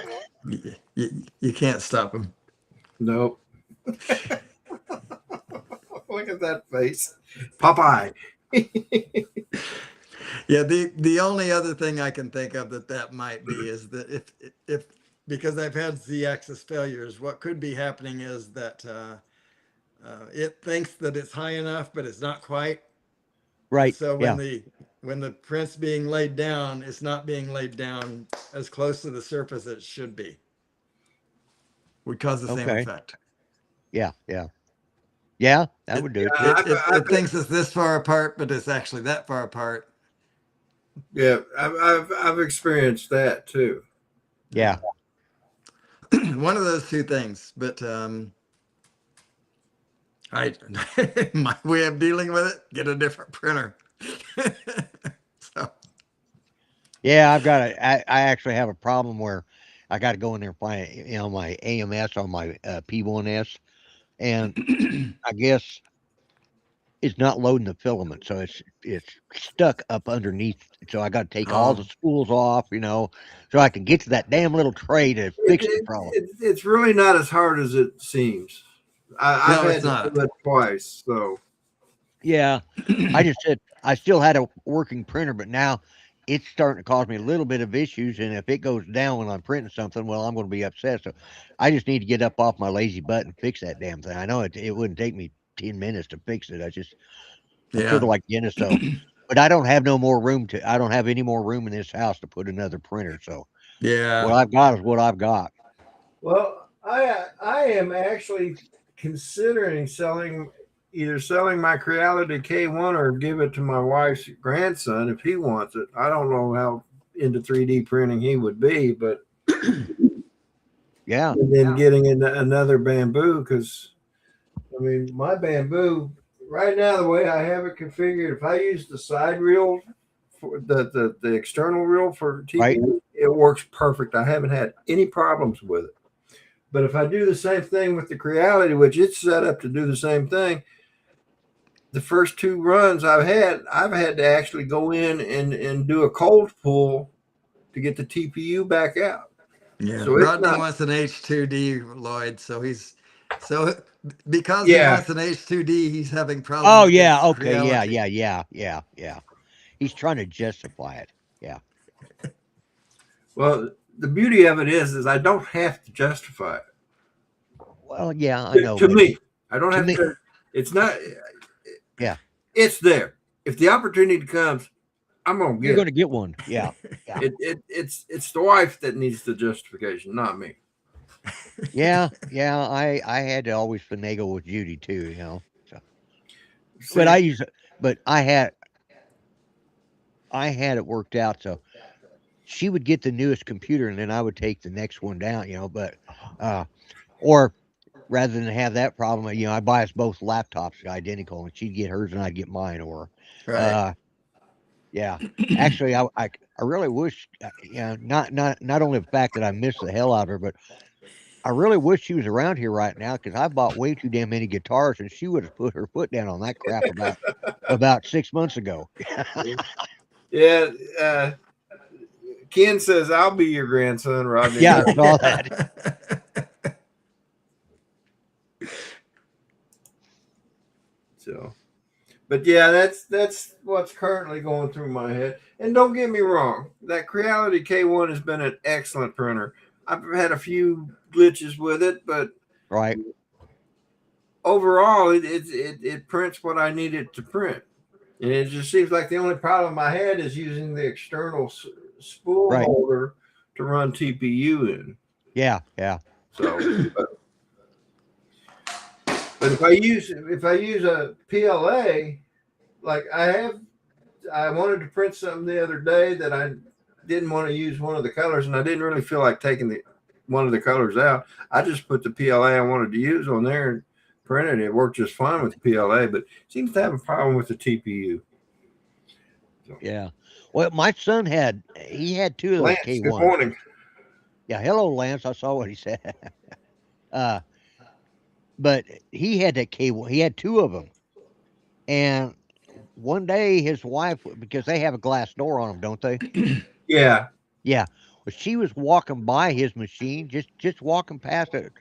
you can't stop them. Nope. Look at that face. Popeye. Yeah, the only other thing I can think of that might be is that if because I've had Z-axis failures, what could be happening is that it thinks that it's high enough, but it's not quite. right. So Yeah. when the print's being laid down, it's not being laid down as close to the surface as it should be. Would cause the same Okay. effect. Yeah. Yeah. That would do it too. It thinks it's this far apart, but it's actually that far apart. Yeah, I've experienced that too. Yeah. One of those two things, but my way of dealing with it, get a different printer. So Yeah. I actually have a problem where I got to go in there and find, my AMS on my P1S. And I guess it's not loading the filament. So it's stuck up underneath. So I got to take all the spools off, so I can get to that damn little tray to fix the problem. It's really not as hard as it seems. I've had it's to not. do it twice. So Yeah. I just said I still had a working printer, but now it's starting to cause me a little bit of issues. And if it goes down when I'm printing something, well, I'm going to be upset. So I just need to get up off my lazy butt and fix that damn thing. I know it wouldn't take me 10 minutes to fix it. I'm sort of like Dennis. So, but I don't have I don't have any more room in this house to put another printer. So Yeah. what I've got is what I've got. well, I am actually considering either selling my Creality K1 or give it to my wife's grandson if he wants it. I don't know how into 3D printing he would be, but Yeah. and then getting into another bamboo, because I mean my bamboo right now, the way I have it configured, if I use the side reel for the external reel for TV, Right. it works perfect. I haven't had any problems with it. But if I do the same thing with the Creality, which it's set up to do the same thing, the first two runs I've had to actually go in and do a cold pull to get the TPU back out. Yeah. So it's Rodney not. wants an H2D, Lloyd, so he's So because he Yeah. wants an H2D, he's having problems Oh with yeah, his okay, reality. yeah. He's trying to justify it. Yeah. Well, the beauty of it is I don't have to justify Well, yeah, I it. know, To but me, I don't to have me, to. It's not. yeah, It's there. If the opportunity comes, I'm gonna you're get going it. to get one. Yeah, yeah, It's the wife that needs the justification, not me. yeah. I had to always finagle with Judy too, you know. So, but See, I use it. But I had it worked out. So she would get the newest computer, and then I would take the next one down, you know. But or rather than have that problem, you know, I buy us both laptops identical, and she'd get hers and I'd get mine. Or, Right. uh, yeah. Actually, I really wish, yeah, not only the fact that I miss the hell out of her, but I really wish she was around here right now because I bought way too damn many guitars, and she would have put her foot down on that crap about 6 months ago. yeah. Ken says I'll be your grandson, Rodney Yeah, I Bell. saw that. So, but yeah, that's what's currently going through my head. And don't get me wrong, that Creality K1 has been an excellent printer. I've had a few glitches with it, but Right, overall, it prints what I need it to print. And it just seems like the only problem I had is using the external spool right. holder to run TPU in. Yeah, yeah, So, but if I use a PLA, like I wanted to print something the other day that I didn't want to use one of the colors, and I didn't really feel like taking one of the colors out. I just put the PLA I wanted to use on there and printed it. It worked just fine with the PLA, but seems to have a problem with the TPU. So, yeah. Well, my son he had two of those Lance, good K1s. morning. Yeah, hello, Lance. I saw what he said. uh, but he had that K1. He had two of them, and one day his wife, because they have a glass door on them, don't they? Yeah. Yeah. Well, she was walking by his machine, just walking past it,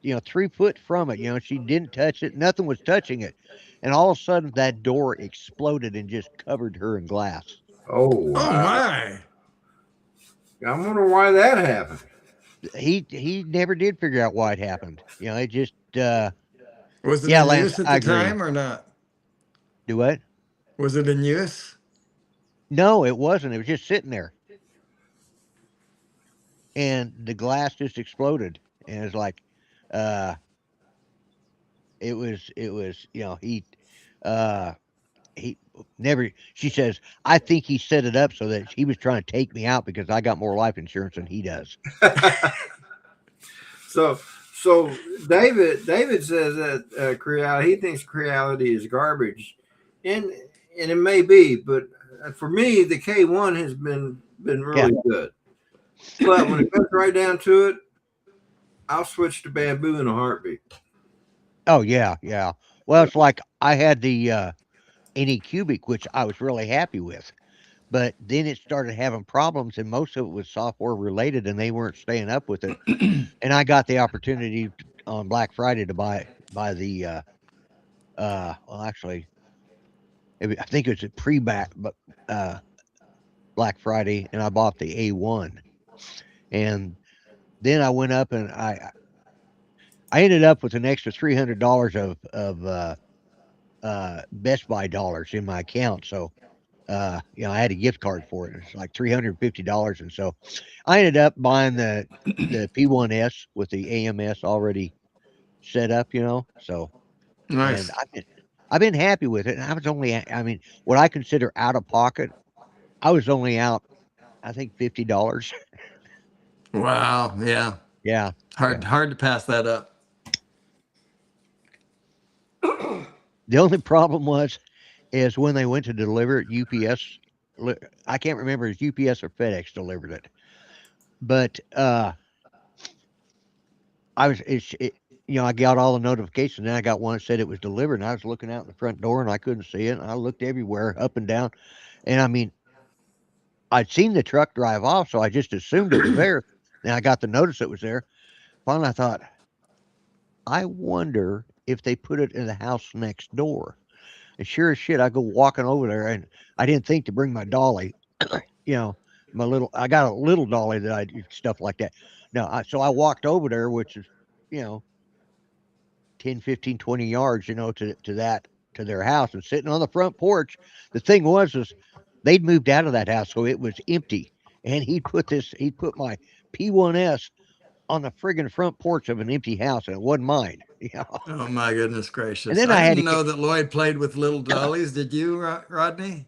you know, 3 foot from it. You know, she didn't touch it. Nothing was touching it, and all of a sudden that door exploded and just covered her in glass. Oh Oh wow. my. I wonder why that happened. He never did figure out why it happened. You know, it just Was it yeah, in Lance, use at I the agree. time or not? Do what? Was it in use? No, it wasn't. It was just sitting there, and the glass just exploded, and it's like, uh, it was you know uh he never. She says I think he set it up so that he was trying to take me out because I got more life insurance than he does. so so David says that he thinks Creality is garbage, and it may be, but for me the K1 has been Yeah. really good. But when it comes right down to it, I'll switch to bamboo in a heartbeat. Oh yeah, yeah. Well, it's like I had the any cubic, which I was really happy with. But then it started having problems, and most of it was software related, and they weren't staying up with it. And I got the opportunity on Black Friday to buy the well, actually, I think it was a pre-back, but Black Friday, and I bought the A1, and then I went up and I ended up with an extra $300 of Best Buy dollars in my account, so you know, I had a gift card for it. It's like $350. And so I ended up buying the P1S with the AMS already set up, you know. So and Nice. I've been happy with it. And I was only I mean, what I consider out of pocket, I was only out I think $50. Wow. Yeah. Yeah. Hard Yeah. hard to pass that up. The only problem was is when they went to deliver it, UPS I can't remember if UPS or FedEx delivered it. But I was you know, I got all the notifications. Then I got one that said it was delivered, and I was looking out the front door and I couldn't see it. And I looked everywhere, up and down, and I mean, I'd seen the truck drive off, so I just assumed it was there. And I got the notice it was there. Finally, I thought, I wonder if they put it in the house next door. And sure as shit, I go walking over there, and I didn't think to bring my dolly. You know, I got a little dolly that I do stuff like that. No, so I walked over there, which is, you know, 10, 15, 20 yards, you know, to their house, and sitting on the front porch. The thing was they'd moved out of that house, so it was empty. And he put my P1S on the friggin' front porch of an empty house, and it wasn't mine. You know? Oh my goodness And gracious! then I I had didn't to know get, that Lloyd played with little dollies. Did you, Rodney?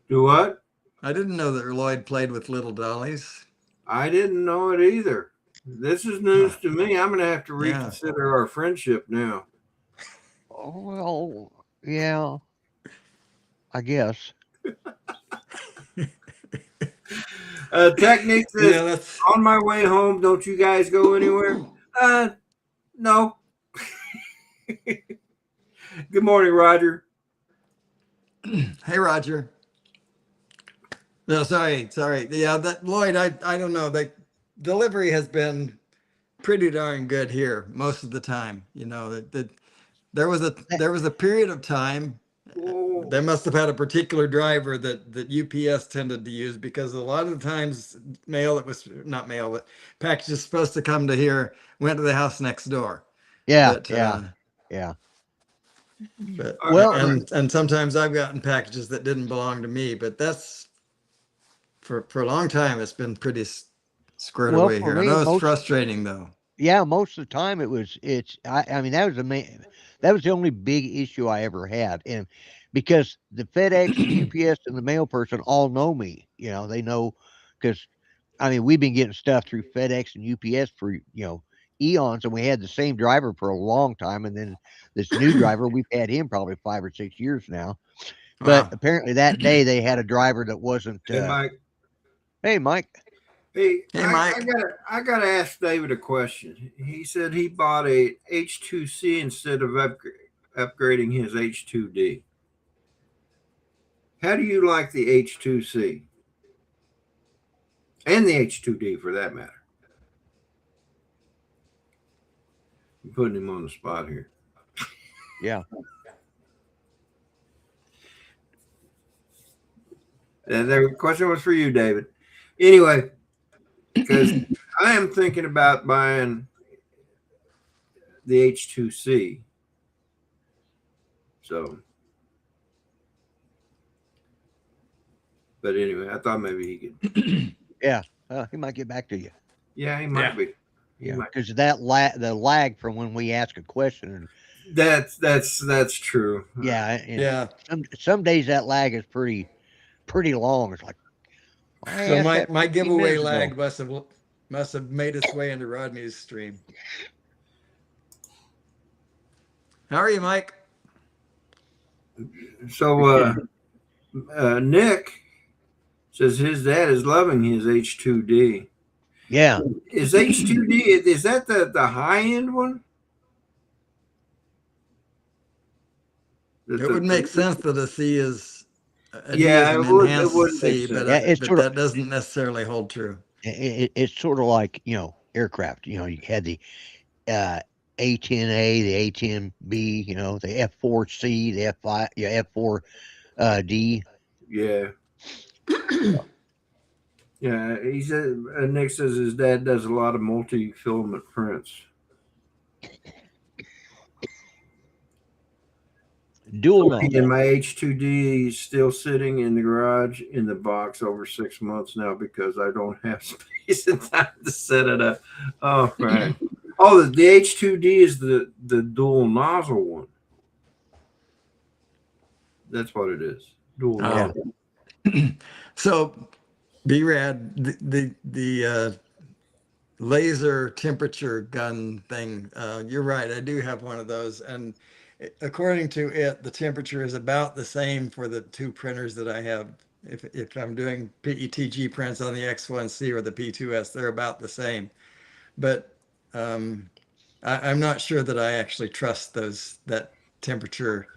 Do what? I didn't know that Lloyd played with little dollies. I didn't know it either. This is Huh. news to me. I'm going to have to Yeah. reconsider our friendship now. oh, well, yeah, I guess. Technique says, Yeah, that's on my way home, don't you guys go anywhere? No. Good morning, Roger. Hey, Roger. No, sorry. Yeah, that Lloyd, I don't know. The delivery has been pretty darn good here most of the time. You know, there was a period of time. Oh, They must have had a particular driver that UPS tended to use, because a lot of the times mail that was not mail, but packages supposed to come to here went to the house next door. Yeah, But yeah, yeah. but all right, Well, all right. and sometimes I've gotten packages that didn't belong to me. But that's for a long time it's been pretty squared well, away for here. I me, know it's frustrating though. yeah, most of the time I mean, that was the only big issue I ever had. And because the FedEx, the UPS, and the mail person all know me, you know, they know, because I mean, we've been getting stuff through FedEx and UPS for, eons, and we had the same driver for a long time. And then this new driver, we've had him probably 5 or 6 years now. But Wow. apparently that day they had a driver that wasn't, Hey, Mike. hey, Mike. Hey, Hey, I Mike. gotta ask David a question. He said he bought a H2C instead of upgrading his H2D. How do you like the H2C and the H2D for that matter? I'm putting him on the spot here. Yeah. And the question was for you, David. Anyway, because I am thinking about buying the H2C. So, but anyway, I thought maybe he could. Yeah. He might get back to you. Yeah, he might Yeah. be. He Yeah, might. because the lag from when we ask a question, and That's true. yeah, and Yeah. some days that lag is pretty long. It's like I So asked my that my 15 giveaway minutes ago. lag must have made its way into Rodney's stream. How are you, Mike? So Nick says his dad is loving his H2D. Yeah, Is H2D is that the high end one? It would make sense that a C is a D Yeah, is it an would. It enhanced would make C, sense. yeah. It's but sort of that doesn't necessarily hold true. it's sort of like aircraft. You had the A10A, the A10B. The F4C, the F5, F4D. Yeah. Yeah, he said. Nick says his dad does a lot of multi-filament prints. Dual nozzle. And my H2D is still sitting in the garage in the box over 6 months now because I don't have space and time to set it up. Oh, right. Oh, the H2D is the dual nozzle one. That's what it is. Dual Oh. nozzle. So, B-Rad, the laser temperature gun thing. You're right. I do have one of those, and according to it, the temperature is about the same for the two printers that I have. If I'm doing PETG prints on the X1C or the P2S, they're about the same. But I'm not sure that I actually trust that temperature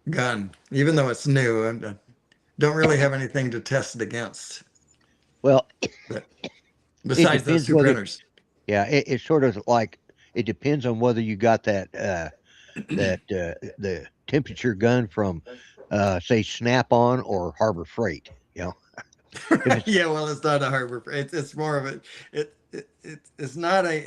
gun, even though it's new. I don't really have anything to test it against. Well, But it besides those depends two whether. printers. Yeah, it's sort of like it depends on whether you got that the temperature gun from say Snap-on or Harbor Freight. You know, if it's Yeah, well, it's not a Harbor. It's more of a it's not a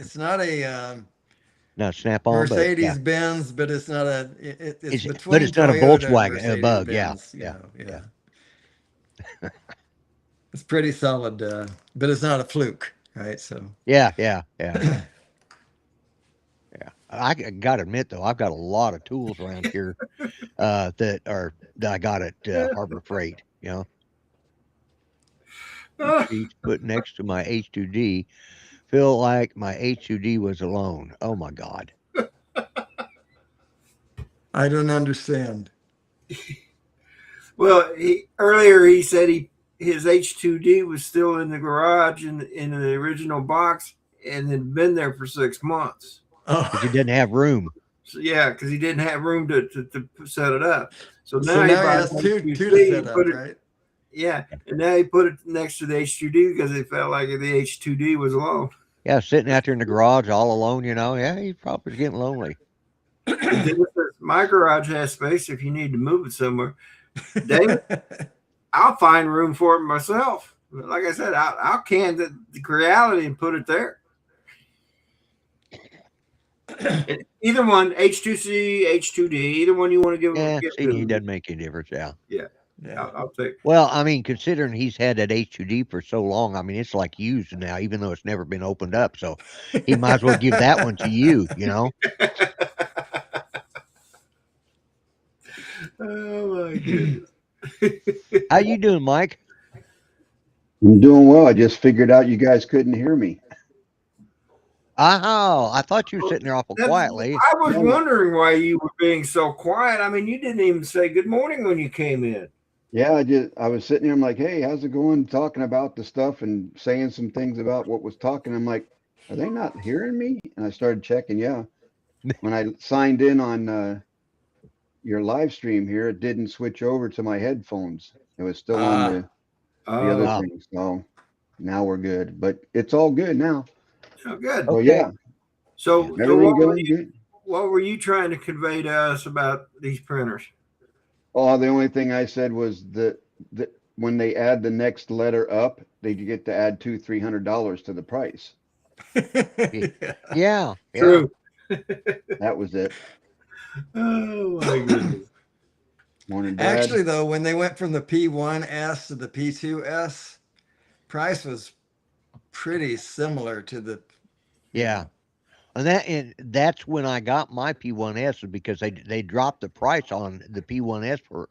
not Snap-on, but yeah, Mercedes Benz, but it's not a it's but between it's not a Toyota and Volkswagen, a Mercedes Bug. Yeah, Benz. You yeah, know, yeah. yeah, it's pretty solid, but it's not a fluke, right? So Yeah, yeah, yeah, yeah. Gotta admit though, I've got a lot of tools around here that I got at Harbor Freight. You know, sheets put next to my H2D. Feel like my H2D was alone. Oh my God. I don't understand. Well, earlier he said his H2D was still in the garage in the original box and had been there for 6 months. Because he Oh, didn't have room. So yeah, because he didn't have room to set it up. So so now he now he bought has an two to H2D set and put up, it. right? Yeah, and now he put it next to the H2D because he felt like the H2D was alone. Yeah, sitting out there in the garage all alone, you know. Yeah, he probably was getting lonely. And David says, my garage has space if you need to move it somewhere. David, I'll find room for it myself. Like I said, I'll can the reality and put it there. And either one, H2C, H2D, either one you want to Yeah, give see, to he me. doesn't make any difference. Yeah. Yeah, Yeah. I'll take. Well, I mean, considering he's had that H2D for so long, I mean, it's like used now, even though it's never been opened up. So he might as well give that one to you, you know. Oh my goodness. How you doing, Mike? I'm doing well. I just figured out you guys couldn't hear me. Oh, I thought you were sitting there awful quietly. I was No, wondering why you were being so quiet. I mean, you didn't even say good morning when you came in. yeah, I was sitting here. I'm like, hey, how's it going? Talking about the stuff and saying some things about what was talking. I'm like, are they not hearing me? And I started checking. Yeah, when I signed in on your live stream here, it didn't switch over to my headphones. It was still on Ah, the other Oh, thing. So now we're good. But it's all good now. Oh, good. So okay. yeah, So everything going good. what were you trying to convey to us about these printers? Oh, the only thing I said was that when they add the next letter up, they get to add $300 to the price. Yeah, yeah. True. That was it. Oh my goodness. Morning, Brad. Actually, though, when they went from the P1S to the P2S, price was pretty similar to the. Yeah. And that's when I got my P1S was because they dropped the price on the P1S for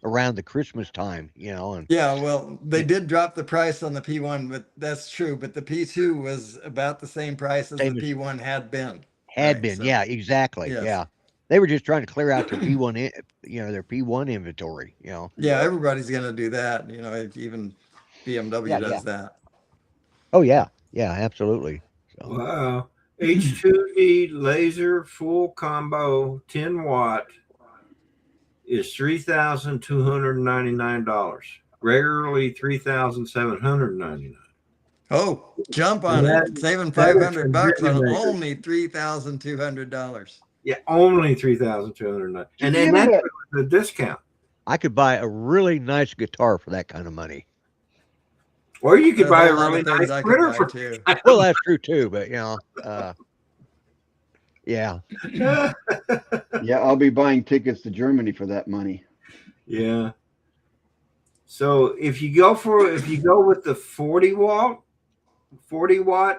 around the Christmas time, you know, and Yeah, well, they it, did drop the price on the P1, but that's true. But the P2 was about the same price as the same as P1 had been. had Right. been. So, Yeah, exactly. yes. Yeah. They were just trying to clear out their P1 you know, their P1 inventory, you know. Yeah, Yeah. everybody's going to do that. You know, even BMW Yeah, yeah. does that. Oh yeah. Yeah, absolutely. So, Wow. H2D laser full combo 10 watt is $3,299. Regularly $3,799. Oh, jump And on it. Saving that is for $500 on Hitmaker. only $3,200. Yeah, only 3,299. Did And you then get it that's at? the discount. I could buy a really nice guitar for that kind of money. Or you could There's a buy whole a lot really of things nice I could printer buy for too. Well, that's true too, but you know, yeah. Yeah, I'll be buying tickets to Germany for that money. Yeah. So if you go with the 40 watt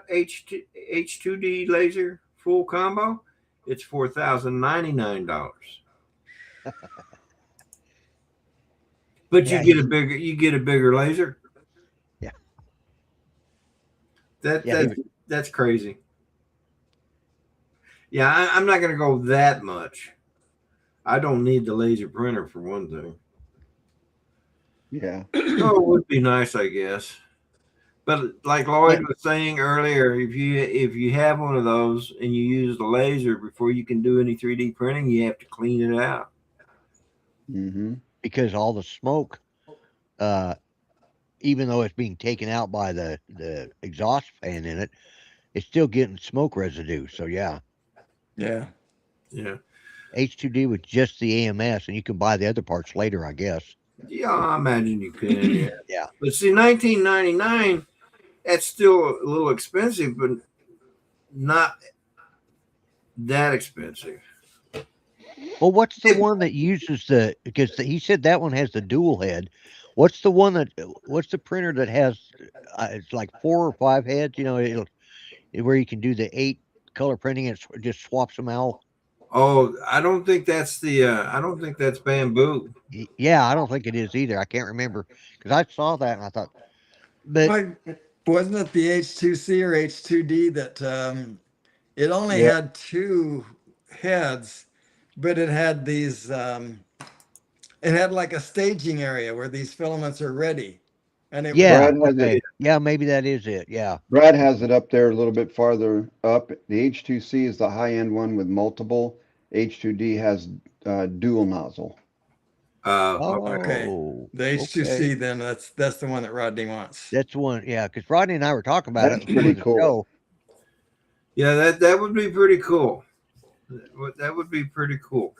H2D laser full combo, it's $4,099. But Yeah, you get a bigger laser. yeah, That yeah. that's crazy. Yeah, I'm not going to go that much. I don't need the laser printer for one thing. Yeah. Oh, it would be nice, I guess. But like Yeah, Lloyd was saying earlier, if you have one of those and you use the laser before you can do any 3D printing, you have to clean it out. Mm-hmm. because all the smoke, uh, even though it's being taken out by the exhaust fan in it, it's still getting smoke residue. So yeah, Yeah. Yeah. H2D with just the AMS, and you can buy the other parts later, I guess. Yeah, I imagine you can. Yeah. Yeah. But see, 1999, that's still a little expensive, but not that expensive. Well, what's the one that uses the? Because he said that one has the dual head. What's the one that? What's the printer that has? It's like 4 or 5 heads. You know, where you can do the 8 color printing. It just swaps them out. Oh, I don't think that's the. I don't think that's bamboo. Yeah, I don't think it is either. I can't remember because I saw that and I thought, but Why, wasn't it the H2C or H2D that it only Yeah. had 2 heads, but it had these, it had like a staging area where these filaments are ready. And it would, yeah, Brad has it. okay, yeah, maybe that is it. Yeah, Brad has it up there a little bit farther up. The H2C is the high end one with multiple. H2D has dual nozzle. okay. oh, The okay, H2C, then that's the one that Rodney wants. that's one. Yeah, because Rodney and I were talking about That's it before pretty the cool. show. Yeah, that would be pretty cool. That would be pretty cool.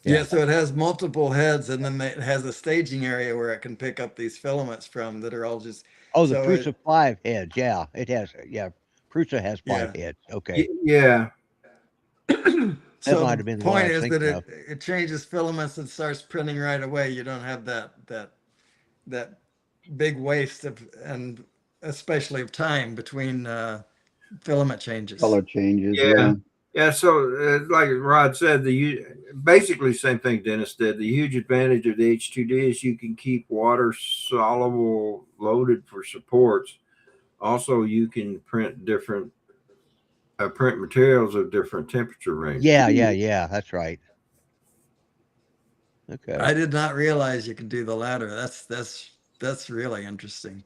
Yeah, Yeah. so it has multiple heads, and then it has a staging area where it can pick up these filaments from that are all just, Oh, the so it, Prusa 5 heads. Yeah, it has. Yeah, Prusa has 5 yeah. heads. Okay, Yeah. that So might the have been the one I point was is that thinking of. it changes filaments and starts printing right away. You don't have that big waste of, and especially of time between filament changes. Color changes. Yeah. Yeah. Yeah. So, like Rod said, basically same thing Dennis did. The huge advantage of the H2D is you can keep water soluble loaded for supports. Also, you can print different print materials of different temperature range. Yeah. That's right. Okay. I did not realize you could do the latter. That's really interesting.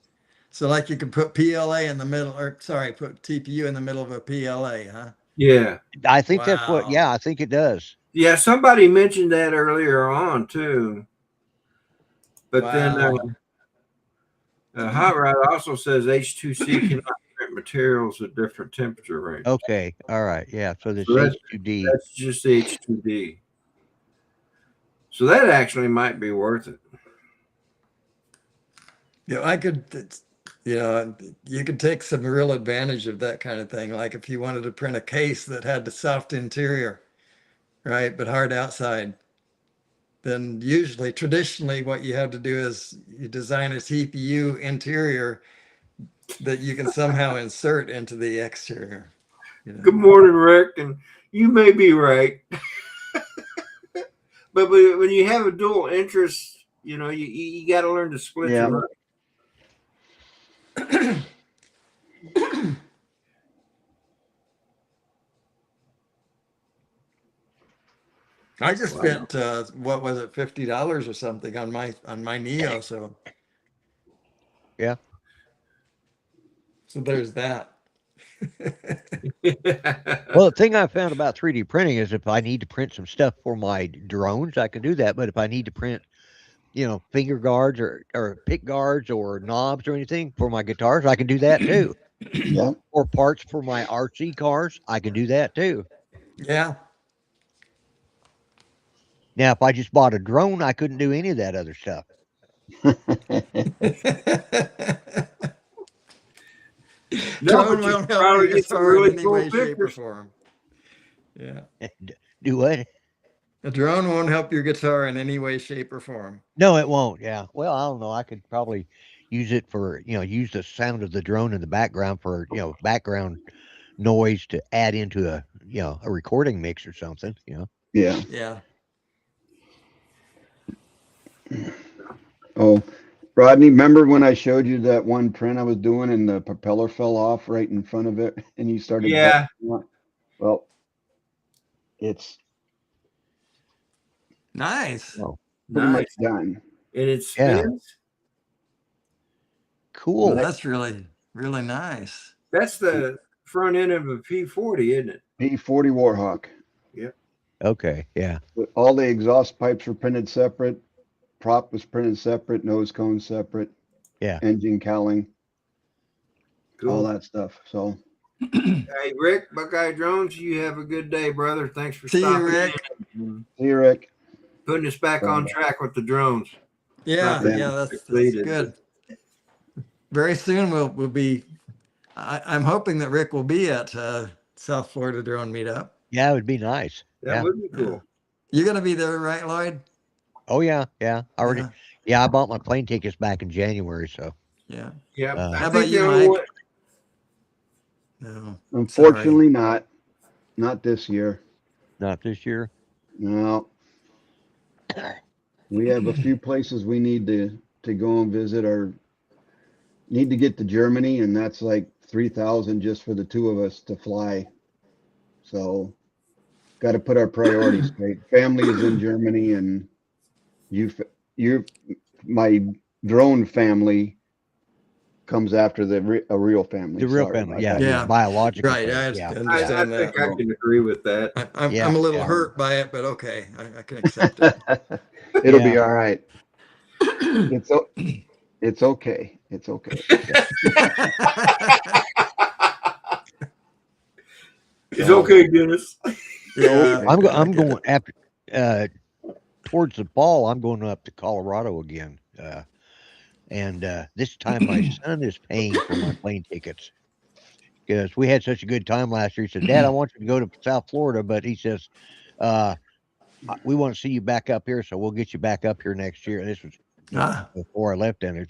So like you could put PLA in the middle, or sorry, put TPU in the middle of a PLA, huh? Yeah. I think that's what. Wow. Yeah, I think it does. Yeah. Somebody mentioned that earlier on too. But then Wow. Hot Rod also says H2C cannot print materials at different temperature ranges. Okay. All right. Yeah. So this So H2D. that's just H2D. So that actually might be worth it. I could, you could take some real advantage of that kind of thing. Like if you wanted to print a case that had the soft interior, right, but hard outside, then usually, traditionally, what you have to do is you design a TPU interior that you can somehow insert into the exterior. Good morning, Rick. And you may be right. But when you have a dual interest, you got to learn to split Yeah. your I just spent what was it, $50 or something on my Neo. So Yeah. there's that. Well, the thing I found about 3D printing is if I need to print some stuff for my drones, I can do that. But if I need to print, finger guards or pick guards or knobs or anything for my guitars, I can do that too. Yeah. Or parts for my RC cars, I can do that too. Yeah. Now, if I just bought a drone, I couldn't do any of that other stuff. No, Drone but you won't help your probably get some guitar in really any cool way, shape, or pictures. form. Yeah. Do what? A drone won't help your guitar in any way, shape, or form. No, it won't. Yeah. Well, I don't know. I could probably use it for, use the sound of the drone in the background for, background noise to add into a recording mix or something, Yeah. Yeah. Oh, Rodney, remember when I showed you that one print I was doing and the propeller fell off right in front of it and you started Yeah. Well, it's Nice. Oh, pretty much Nice. done. And it yeah. spins. Cool. That's really, really nice. That's the front end of a P40, isn't it? P40 Warhawk. Yep. Okay. Yeah. All the exhaust pipes were printed separate. Prop was printed separate. Nose cone separate. Yeah. Engine cowling. Cool. All that stuff. So Hey, Rick, Buckeye Drones, you have a good day, brother. Thanks for See you, stopping Rick. in and See you, Rick. putting us back on track with the drones. Yeah, Not yeah, that's completed. good. Very soon we'll be. I'm hoping that Rick will be at South Florida Drone Meetup. Yeah, it would be nice. That Yeah. would be cool. You're gonna be there, right, Lloyd? Oh yeah, yeah. I already. Yeah. Yeah, I bought my plane tickets back in January. So Yeah. Yeah. I How think about you, the only Mike? way, No. Unfortunately, not this year. not this year. No, we have a few places we need to go and visit, or need to get to Germany, and that's like 3,000 just for the two of us to fly. So, got to put our priorities straight. Family is in Germany, and you, my drone family comes after a real family. The real Sorry family. about Yeah, that. your Yeah. biological Right. family. I Yeah. I understand think that. I can agree with that. I'm Yeah, a little yeah. hurt by it, but okay, I can accept it. It'll Yeah. be all right. It's it's okay. It's okay. It's okay, Dennis. Yeah. I'm I get going it. after towards the fall. I'm going up to Colorado again. And this time my son is paying for my plane tickets because we had such a good time last year. He said, "Dad, I want you to go to South Florida," but he says, uh, "We want to see you back up here, so we'll get you back up here next year." And this was Ah, before I left down there.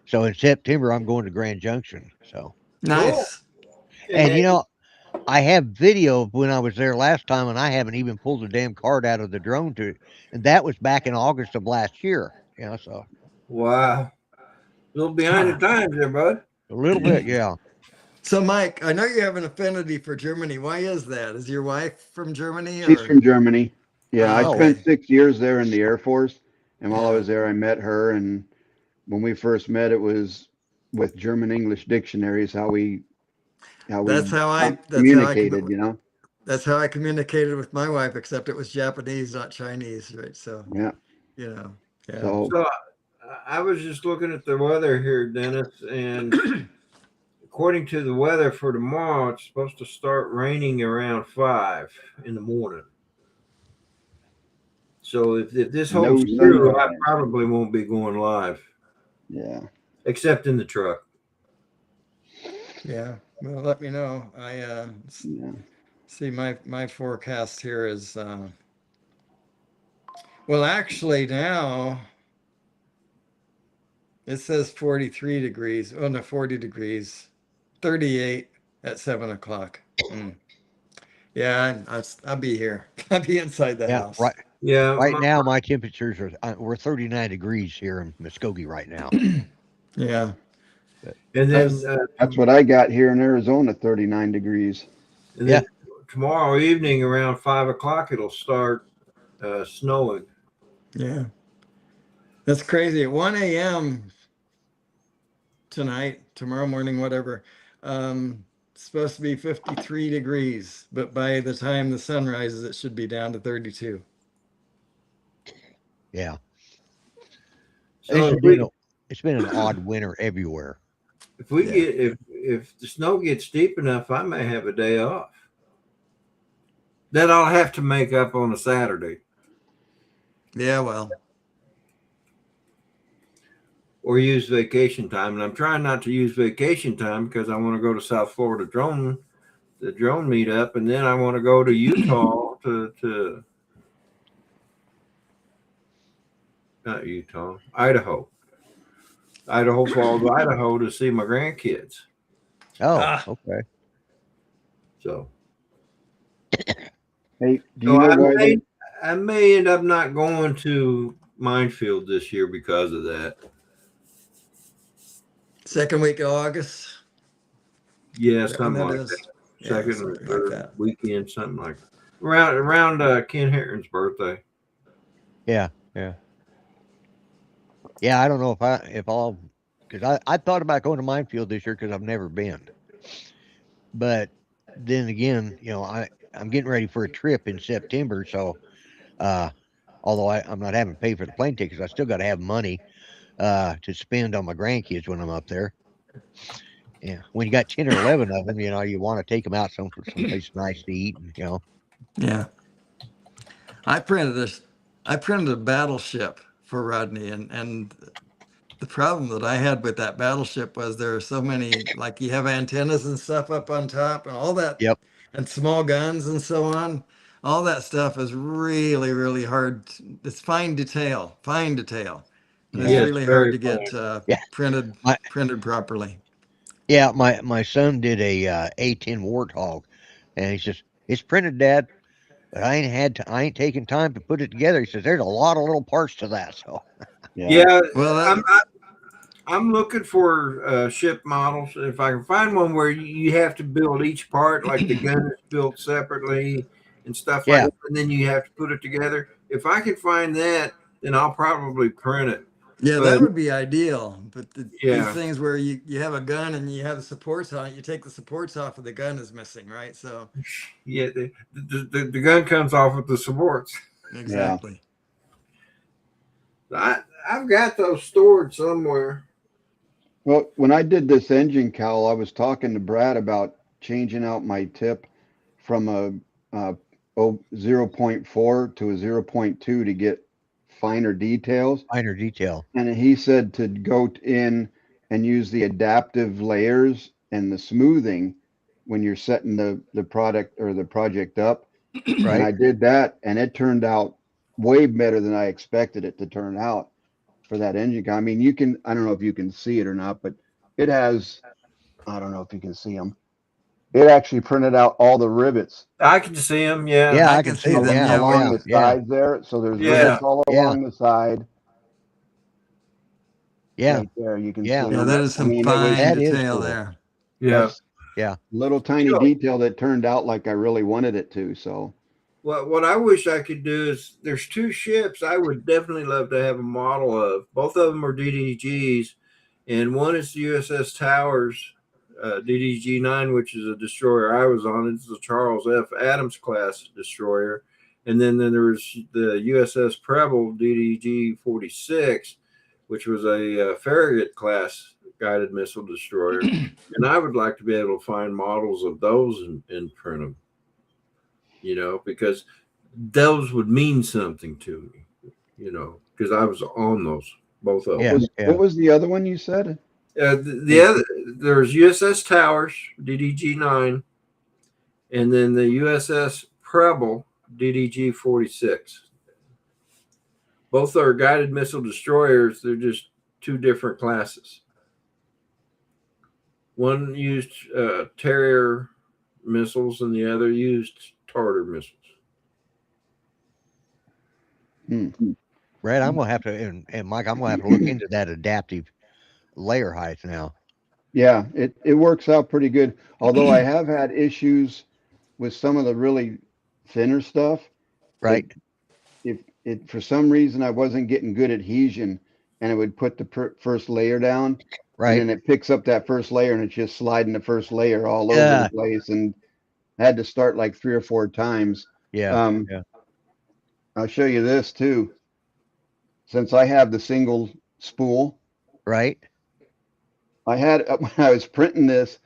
So in September I'm going to Grand Junction. So nice. and I have video of when I was there last time, and I haven't even pulled the damn card out of the drone and that was back in August of last year. So Wow. A little behind the times there, bud. a little bit, yeah. So, Mike, I know you have an affinity for Germany. Why is that? Is your wife from Germany, She's or? from Germany. Yeah, I Oh, Oh, spent okay. 6 years there in the Air Force, and while I Yeah. was there, I met her. And when we first met, it was with German English dictionaries, how we That's how I. That's how I. communicated. You know. That's how I communicated with my wife, except it was Japanese, not Chinese, right? So, Yeah. yeah. So So I was just looking at the weather here, Dennis, and according to the weather for tomorrow, it's supposed to start raining around 5 in the morning. So if this holds no true, I sunshine. probably won't be going live, Yeah. except in the truck. Yeah. Well, let me know. Yeah. See my forecast here is well, actually now it says 43 degrees. Oh no, 40 degrees, 38 at 7 o'clock. Yeah, I'll be here. I'll be inside the yeah. house. Yeah, Right now my temperatures are we're 39 degrees here in Muskogee right now. Yeah. But, and then That's what I got here in Arizona, 39 degrees. and yeah. then tomorrow evening around 5 o'clock it'll start snowing. Yeah. That's crazy. At 1 a.m. tonight, tomorrow morning, whatever, it's supposed to be 53 degrees, but by the time the sun rises, it should be down to 32. Yeah. So It's been an odd winter everywhere. if we Yeah. get if the snow gets steep enough, I may have a day off. That I'll have to make up on a Saturday Yeah, well, or use vacation time. And I'm trying not to use vacation time because I want to go to South Florida the drone meetup, and then I want to go to Utah to not Utah, Idaho Falls, Idaho to see my grandkids. Oh, okay. So Hey, do you know why I may end up not going to Minefield this year because of that. second week of August. Yeah, Is that when something that like is? that. Yeah, Second or something like third that. weekend, something like that. Around Ken Herron's birthday. Yeah, yeah. Yeah, I don't know if I'll because I thought about going to Minefield this year because I've never been. But then again, I'm getting ready for a trip in September, so although I'm not having to pay for the plane tickets, I still got to have money to spend on my grandkids when I'm up there. Yeah, when you got 10 or 11 of them, you want to take them out someplace nice to eat, and. Yeah. I printed this. I printed a battleship for Rodney, and the problem that I had with that battleship was there are so many, like you have antennas and stuff up on top and all that, Yep. and small guns and so on. All that stuff is really, really hard. It's fine detail, and it's Yeah. Yes, really hard very to fun. get Yeah. printed properly. Yeah, my son did a A10 Warthog, and he says it's printed, Dad, but I ain't taking time to put it together. He says there's a lot of little parts to that. So Yeah. Yeah, Well, I'm that, I'm looking for ship models. If I can find one where you have to build each part, like the gun is built separately and stuff like yeah, that, and then you have to put it together. If I can find that, then I'll probably print it. yeah, that But would be ideal. But these yeah, things where you have a gun and you have the supports on it, you take the supports off and the gun is missing, right? So yeah, the gun comes off with the supports. Yeah. exactly. I've got those stored somewhere. Well, when I did this engine cowl, I was talking to Brad about changing out my tip from zero point 0.4 to a zero point 0.2 to get finer details. finer detail. And he said to go in and use the adaptive layers and the smoothing when you're setting the product or the project up. And Right. I did that, and it turned out way better than I expected it to turn out for that engine cowl. I mean, I don't know if you can see it or not, but it has, I don't know if you can see them. It actually printed out all the rivets I can see them. Yeah, Yeah, I I can can see see them. them. Yeah, Yeah, along yeah, the yeah, sides there. So there's yeah, rivets all yeah, along the side yeah, right there. You can yeah. see yeah, them. that is I some mean, it was fine That is detail cool. there. yeah. that's Yeah. little tiny detail that turned out like I really wanted it to. So What I wish I could do is there's two ships I would definitely love to have a model of. Both of them are DDGs, and one is the USS Towers, DDG-9, which is a destroyer I was on. It's the Charles F. Adams class destroyer, and then there was the USS Preble DDG-46, which was a Farragut class guided missile destroyer. And I would like to be able to find models of those and print them, because those would mean something to me, because I was on those, both of them. Yeah. what Yeah. was the other one you said? The other, there's USS Towers, DDG-9, and then the USS Preble, DDG-46. Both are guided missile destroyers. They're just two different classes. One used Terrier missiles, and the other used Tartar missiles. Hmm. Brad, I'm gonna have to, and Mike, I'm gonna have to look into that adaptive layer height now. Yeah, it works out pretty good. Although I have had issues with some of the really thinner stuff. It Right. if it for some reason I wasn't getting good adhesion, and it would put the first layer down, and Right. then it picks up that first layer, and it's just sliding the first layer all over the Yeah. place, and I had to start like 3 or 4 times. Yeah. Um, Yeah. I'll show you this too. Since I have the single spool, Right. I had when I was printing this.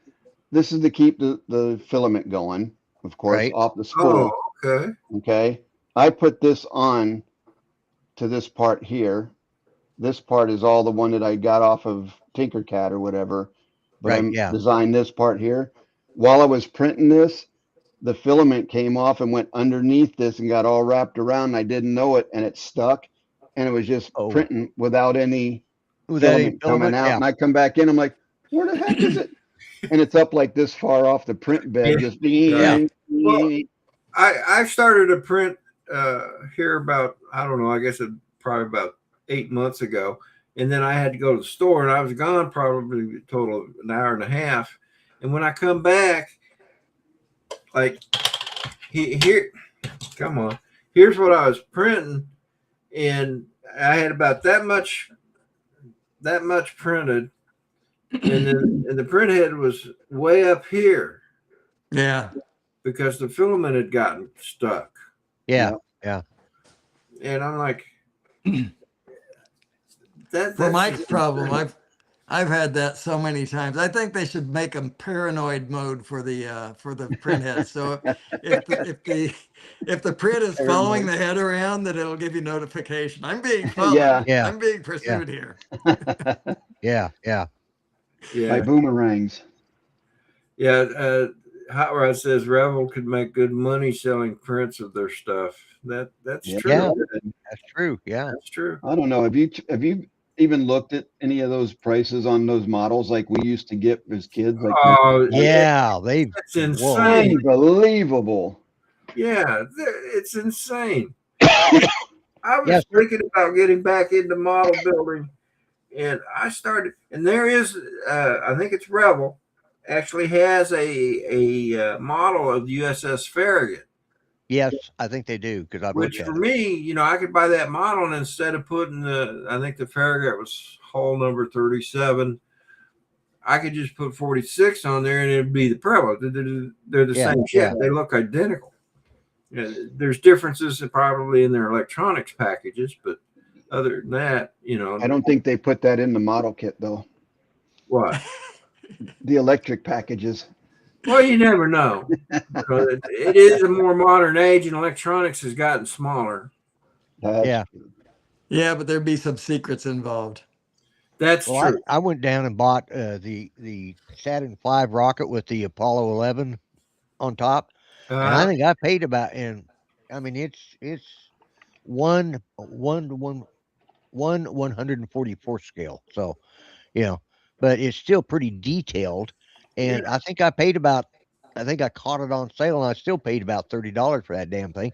This is to keep the filament going, of course, Right. off the Oh, spool. okay. Okay. I put this on to this part here. This part is all the one that I got off of Tinkercad or whatever, but Right. I'm Yeah. designed this part here. While I was printing this, the filament came off and went underneath this and got all wrapped around. And I didn't know it, and it stuck, and it was just Oh, printing without any without any filament coming filament. out. Yeah. And I come back in, I'm like, where the heck is it? And it's up like this far off the print bed, Yeah. just Yeah. Well, I started a print here about, I don't know, I guess it probably about 8 months ago, and then I had to go to the store, and I was gone probably a total of an hour and a half. And when I come back, like here, come on, here's what I was printing, and I had about that much printed, and the print head was way up here Yeah. because the filament had gotten stuck. Yeah. Yeah. Yeah. And I'm like, For that's Mike's just problem, insane. I've had that so many times. I think they should make a paranoid mode for the printhead. So if the print is following the head around, that it'll give you notification. I'm being followed. Yeah. Yeah. I'm being Yeah. pursued here. Yeah. Yeah. Yeah. By boomerangs. Yeah. Hot Rod says Revel could make good money selling prints of their stuff. That's Yeah. true. Yeah. That's true. Yeah. That's true. I don't know. Have you even looked at any of those prices on those models like we used to get as kids? Like Oh, Yeah. They've. it's Whoa. insane. unbelievable. Yeah, it's insane. I was Yes. thinking about getting back into model building, and I started. And there is, I think it's Revel, actually has a model of the USS Farragut. Yes, I think they do because I've Which looked for at it. me, I could buy that model, and instead of putting I think the Farragut was hull number 37. I could just put 46 on there, and it'd be the Prevo. They're the Yeah, same ship. yeah. They look identical. There's differences probably in their electronics packages, but other than that, I don't think they put that in the model kit though. what? The electric packages. Well, you never know. It is a more modern age, and electronics has gotten smaller. That's Yeah. Yeah, but there'd be some secrets involved. That's Well, true. I went down and bought the Saturn V rocket with the Apollo 11 on top, and I think I paid about. And I mean, it's one 144th scale. So, but it's still pretty detailed. And I think I paid about. I think I caught it on sale, and I still paid about $30 for that damn thing.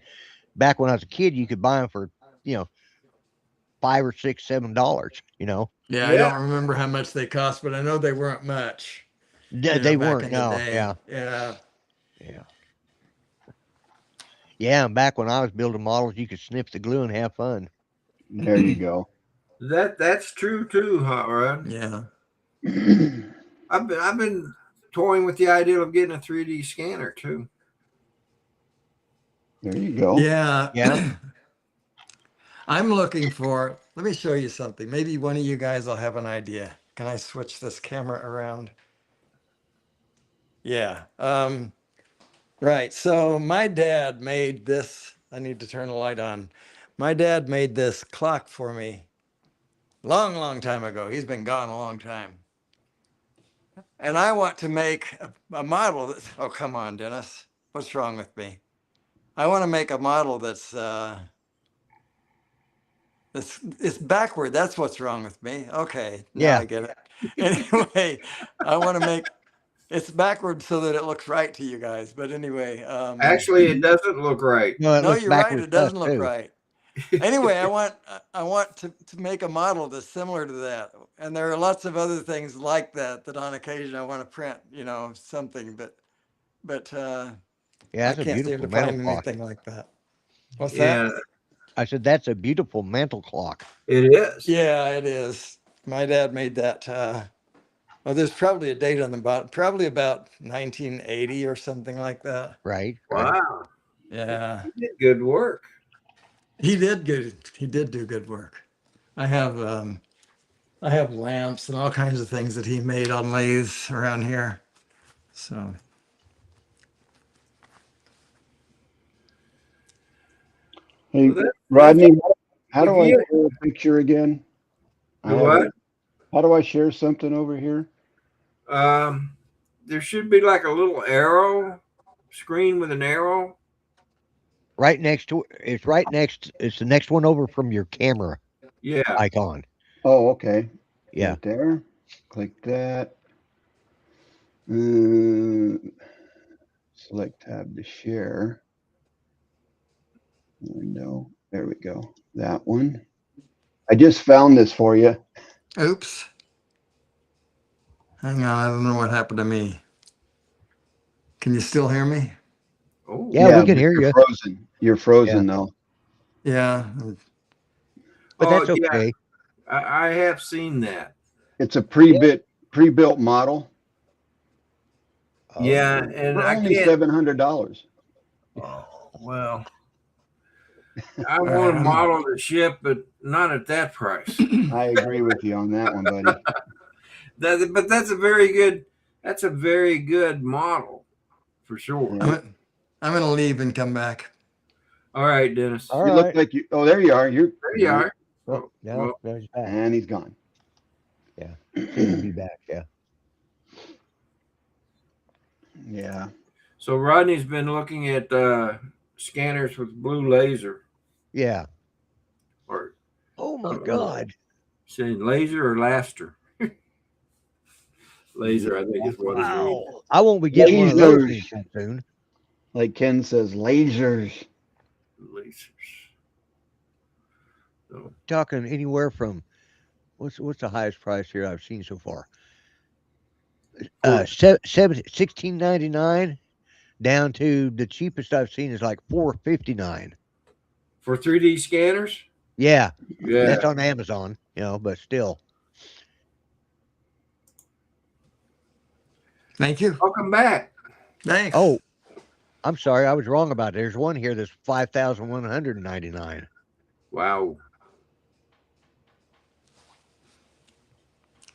Back when I was a kid, you could buy them for $5 or $6, $7. Yeah, I don't remember how much they cost, but I know they weren't much. They back weren't. in the No. day. Yeah. Yeah. Yeah. Yeah, and back when I was building models, you could sniff the glue and have fun. There you go. That's true too, Hot Rod. Yeah. I've been toying with the idea of getting a 3D scanner too. There you go. Yeah. Yeah. I'm looking for, let me show you something. Maybe one of you guys will have an idea. Can I switch this camera around? Yeah. Right. So my dad made this. I need to turn the light on. My dad made this clock for me long time ago. He's been gone a long time. And I want to make a model that's, oh, come on, Dennis. What's wrong with me? I want to make a model that's it's backward. That's what's wrong with me. Okay, now Yeah. I get it. Anyway, I want to make it's backward so that it looks right to you guys. But anyway, Actually, it doesn't look right. No, it no, looks you're right. backwards It doesn't to us, look too. right. Anyway, I want to make a model that's similar to that. And there are lots of other things like that on occasion I want to print, something, but Yeah, I that's a can't seem beautiful to mantle find clock. anything like that. What's Yeah, that? I said that's a beautiful mantle clock. it is. Yeah, it is. My dad made that. Well, there's probably a date on the bottom, probably about 1980 or something like that. Right. Wow, Yeah, you did good work. he did good. He did do good work. I have lamps and all kinds of things that he made on lathes around here. So Hey, Well, Rodney, how if do I you- share a picture again? I The haven't- what? How do I share something over here? There should be like a little arrow screen with an arrow. Right next to it's right next. It's the next one over from your camera Yeah. icon. Oh, okay. Yeah. Right there. Click that. Select tab to share. Window. There we go. That one. I just found this for you. oops. Hang on, I don't know what happened to me. Can you still hear me? Oh, Yeah, we can but hear you're you. frozen. You're frozen though. Yeah. But that's Oh, yeah. okay. I have seen that. It's a pre-built model Yeah, Oh, and for I only can't. $700. Oh, well, I want a model to ship, but not at that price. I agree with you on that one, buddy. But that's a very good. That's a very good model, for sure. Yeah. I'm gonna leave and come back. All right, Dennis. All You look right. like you. Oh, there you are. You're. There you are. Oh, no, Well, there's back. And he's gone. Yeah. Seems to be back. Yeah. Yeah. so Rodney's been looking at scanners with blue laser, Yeah. or Oh my God. saying laser or laster. Laser, I think, is what it is. Wow. I won't be getting one of those anytime soon. Like Ken says, lasers. Lasers. So, Talking anywhere from what's the highest price here I've seen so far? $16.99 down to the cheapest I've seen is like $4.59. for 3D scanners, Yeah, yeah. that's on Amazon, but still. Thank you. Welcome back. Thanks. Oh, I'm sorry, I was wrong about it. There's one here that's $5,199. Wow.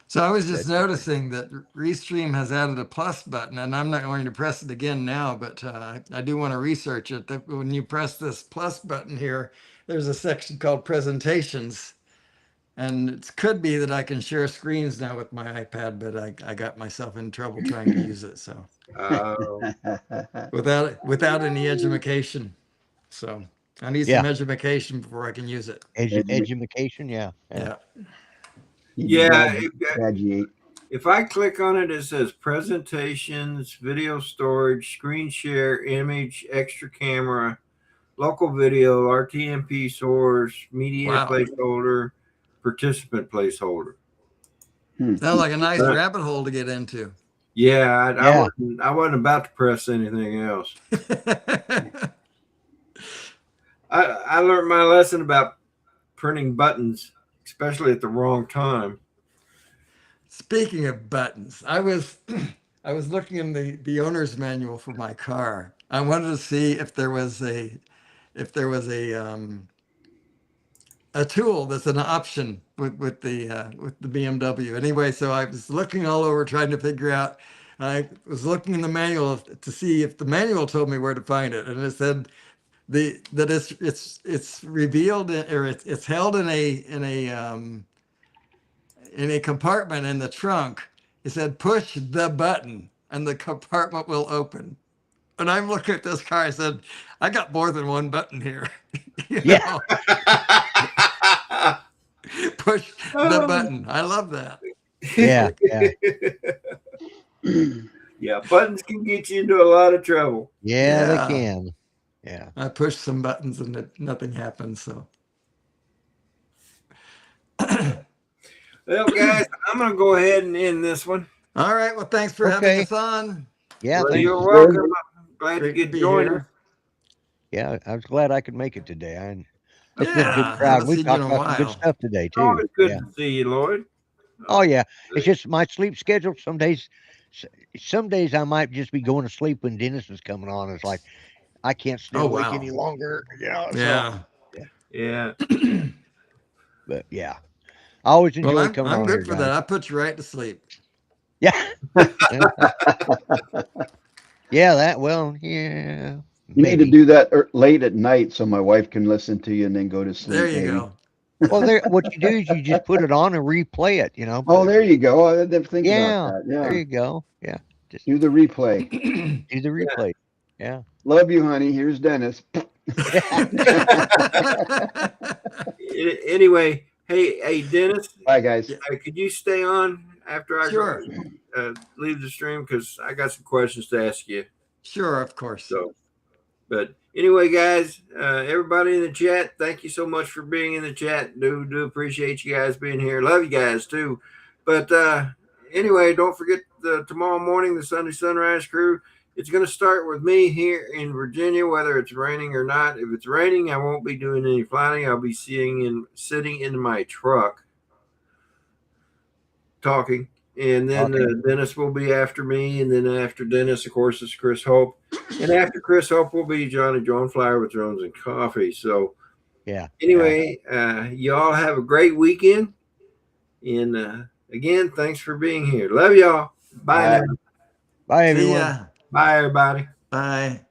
So I was just noticing that Restream has added a plus button, and I'm not going to press it again now, but I do want to research it. That when you press this plus button here, there's a section called presentations. And it could be that I can share screens now with my iPad, but I got myself in trouble trying to use it. So without any education. So I need some education before I can use it. Education, yeah. Yeah. Graduate. If I click on it, it says presentations, video storage, screen share, image, extra camera, local video, RTMP source, media Wow. placeholder, participant placeholder. Sounds like a nice rabbit hole to get into. Yeah, I wasn't about to press anything else. I learned my lesson about printing buttons, especially at the wrong time. Speaking of buttons, I was looking in the owner's manual for my car. I wanted to see if there was a tool that's an option with the BMW. Anyway, so I was looking all over trying to figure out. I was looking in the manual to see if the manual told me where to find it, and it said that it's revealed or it's held in a compartment in the trunk. It said push the button and the compartment will open. And I'm looking at this car. I said, I got more than one button here. Yeah. Push the button. I love that. Yeah. Yeah, buttons can get you into a lot of trouble. Yeah, they can. Yeah. I pushed some buttons and nothing happened. So. Well, guys, I'm going to go ahead and end this one. All right. Well, thanks for having us on. Yeah. Well, Thanks. you're welcome. I'm glad Great to get to be joined. here. Yeah, I was glad I could make it today. It's been a Yeah, good crowd. haven't We seen talked you in a about some good while. stuff today too. Always good Yeah. to see you, Lloyd. Oh yeah, it's just my sleep schedule. Some days I might just be going to sleep when Dennis is coming on. It's like I can't stay awake any longer. Yeah. Yeah. But yeah, I always enjoy Well, coming I'm on good here, for guys. that. I put you right to sleep. Yeah. Yeah. That. Well. Yeah. You need to do that late at night so my wife can listen to you and then go to sleep. There you maybe. go. Well, what you do is you just put it on and replay it. Oh, there you go. I didn't think Yeah. about that. Yeah. There you go. Yeah. Just Do the replay. do the replay. Yeah. Love you, honey. Here's Dennis. Anyway, hey, Dennis, Bye, guys. could you stay on after I Sure. leave the stream? Because I got some questions to ask you. Sure, of course. So, but anyway, guys, everybody in the chat, thank you so much for being in the chat. Do appreciate you guys being here. Love you guys too. But anyway, don't forget tomorrow morning, the Sunday Sunrise Crew. It's going to start with me here in Virginia, whether it's raining or not. If it's raining, I won't be doing any flying. I'll be sitting in my truck talking. And then Dennis will be after me. And then after Dennis, of course, is Chris Hope. And after Chris Hope will be Johnny Joan Flyer with Drones and Coffee. So, yeah. Anyway, you all have a great weekend. And Again, thanks for being here. Love y'all. Bye Bye. now. Bye, See everyone. ya. Bye, everybody. Bye.